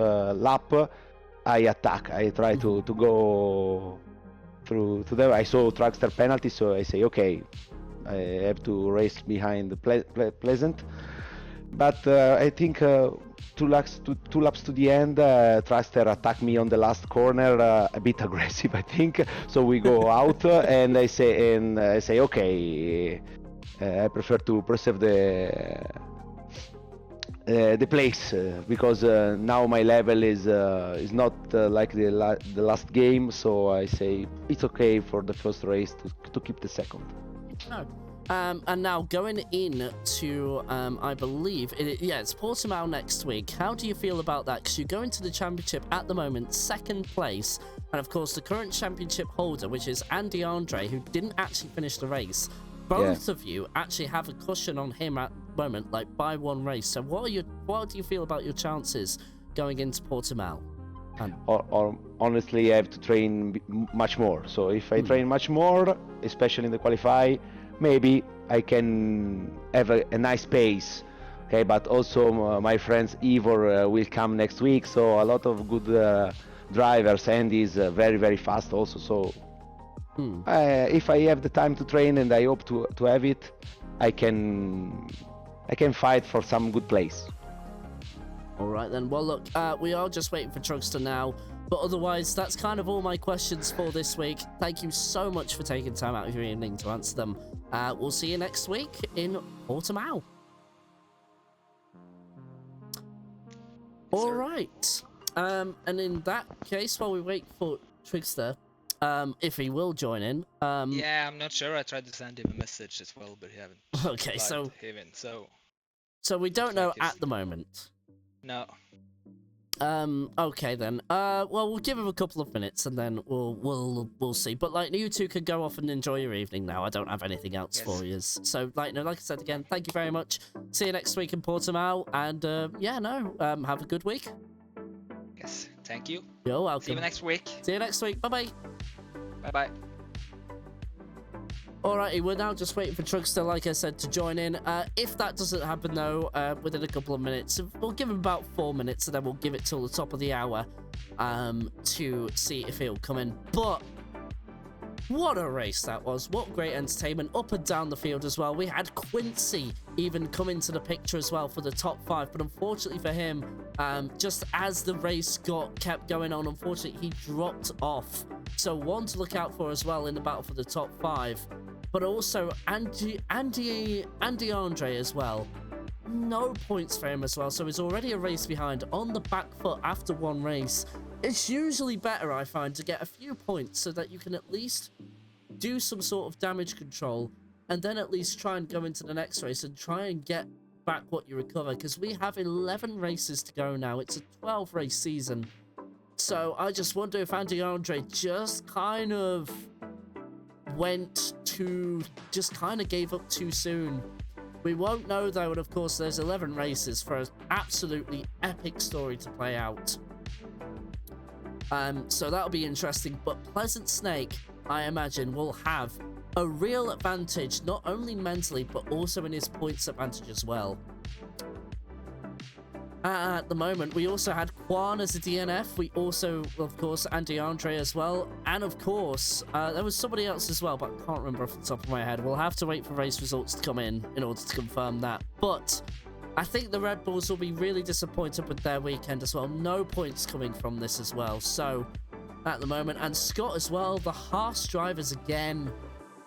lap, I attack. I try to go through to them. I saw Dragster penalty, so I say, okay, I have to race behind Pleasant. But I think 2 laps to the end, Dragster attacked me on the last corner, a bit aggressive, I think. So we go out, and I say, okay, I prefer to preserve the place, because now my level is not like the last game. So I say it's okay for the first race to keep the second. Oh. And now going in to, I believe, it's Portimao next week. How do you feel about that? Because you go into the championship at the moment, second place. And of course, the current championship holder, which is Andy Andre, who didn't actually finish the race. Both of you actually have a cushion on him at the moment, like by one race. So what do you feel about your chances going into Portimao? Or honestly, I have to train much more. So if I train much more, especially in the qualify, maybe I can have a nice pace. Okay, but also my friends Ivor will come next week, so a lot of good drivers. Andy is very, very fast also. So if I have the time to train, and I hope to have it, I can fight for some good place. All right then. Well, look, we are just waiting for Drugster now. But otherwise, that's kind of all my questions for this week. Thank you so much for taking time out of your evening to answer them. We'll see you next week in Portimao. All right. And in that case, while we wait for Trickster, if he will join in. Yeah, I'm not sure. I tried to send him a message as well, but he haven't. Okay, so even so we don't know like he's- at the moment. no. Okay then. Well, we'll give him a couple of minutes and then we'll see. But like, you two can go off and enjoy your evening now. I don't have anything else Yes. for you. So like, no, like I said again, thank you very much. See you next week in Portimao, and have a good week. Yes. Thank you. You're welcome. See you next week. See you next week. Bye bye. Bye bye. Alrighty, we're now just waiting for Truckster, like I said, to join in. If that doesn't happen, though, within a couple of minutes, we'll give him about 4 minutes, and then we'll give it till the top of the hour to see if he'll come in. But what a race that was. What great entertainment up and down the field as well. We had Quincy even come into the picture as well for the top 5. But unfortunately for him, just as the race kept going on, unfortunately, he dropped off. So one to look out for as well in the battle for the top 5. But also Andy Andre as well. No points for him as well. So he's already a race behind on the back foot after one race. It's usually better, I find, to get a few points so that you can at least do some sort of damage control and then at least try and go into the next race and try and get back what you recover, because we have 11 races to go now. It's a 12 race season. So I just wonder if Andy Andre just kind of gave up too soon. We won't know though, and of course there's 11 races for an absolutely epic story to play out. So that'll be interesting, but Pleasant Snake, I imagine, will have a real advantage, not only mentally, but also in his points advantage as well. At the moment, we also had Quan as a DNF. We also, of course, Andy Andre as well. And of course, there was somebody else as well, but I can't remember off the top of my head. We'll have to wait for race results to come in order to confirm that. But I think the Red Bulls will be really disappointed with their weekend as well. No points coming from this as well. So, at the moment, and Scott as well, the Haas drivers again,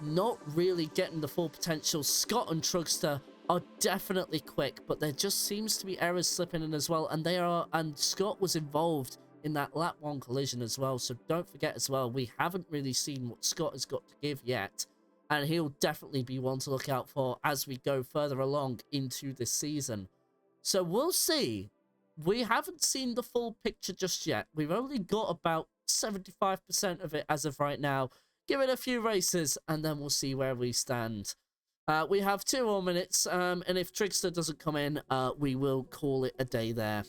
not really getting the full potential. Scott and Trugster are definitely quick, but there just seems to be errors slipping in as well, and Scott was involved in that lap 1 collision as well, so don't forget as well, we haven't really seen what Scott has got to give yet, and he'll definitely be one to look out for as we go further along into this season. So we'll see. We haven't seen the full picture just yet. We've only got about 75% of it as of right now. Give it a few races, and then we'll see where we stand. We have 2 more minutes, and if Trickster doesn't come in, we will call it a day there.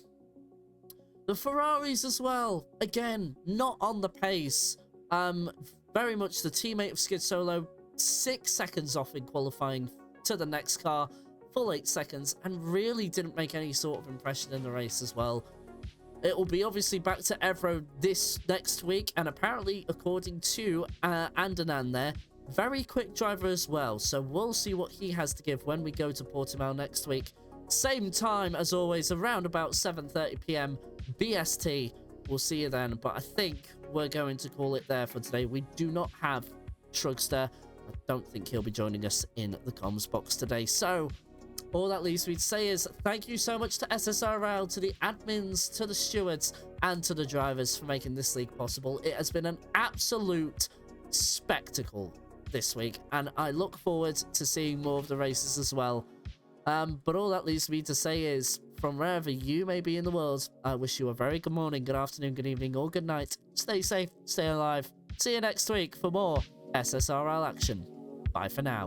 The Ferraris as well, again, not on the pace. Very much the teammate of Skid Solo, 6 seconds off in qualifying to the next car, full 8 seconds, and really didn't make any sort of impression in the race as well. It will be obviously back to Evro this next week, and apparently, according to Andanan there, very quick driver as well, so we'll see what he has to give when we go to Portimao next week. Same time as always, around about 7:30 p.m. BST. We'll see you then, but I think we're going to call it there for today. We do not have Trugster. I don't think he'll be joining us in the comms box today, so all that leaves me to say is thank you so much to SSRL, to the admins, to the stewards, and to the drivers for making this league possible. It has been an absolute spectacle this week, and I look forward to seeing more of the races as well. But all that leaves me to say is, from wherever you may be in the world, I wish you a very good morning, good afternoon, good evening, or good night. Stay safe, stay alive. See you next week for more SSRL action. Bye for now.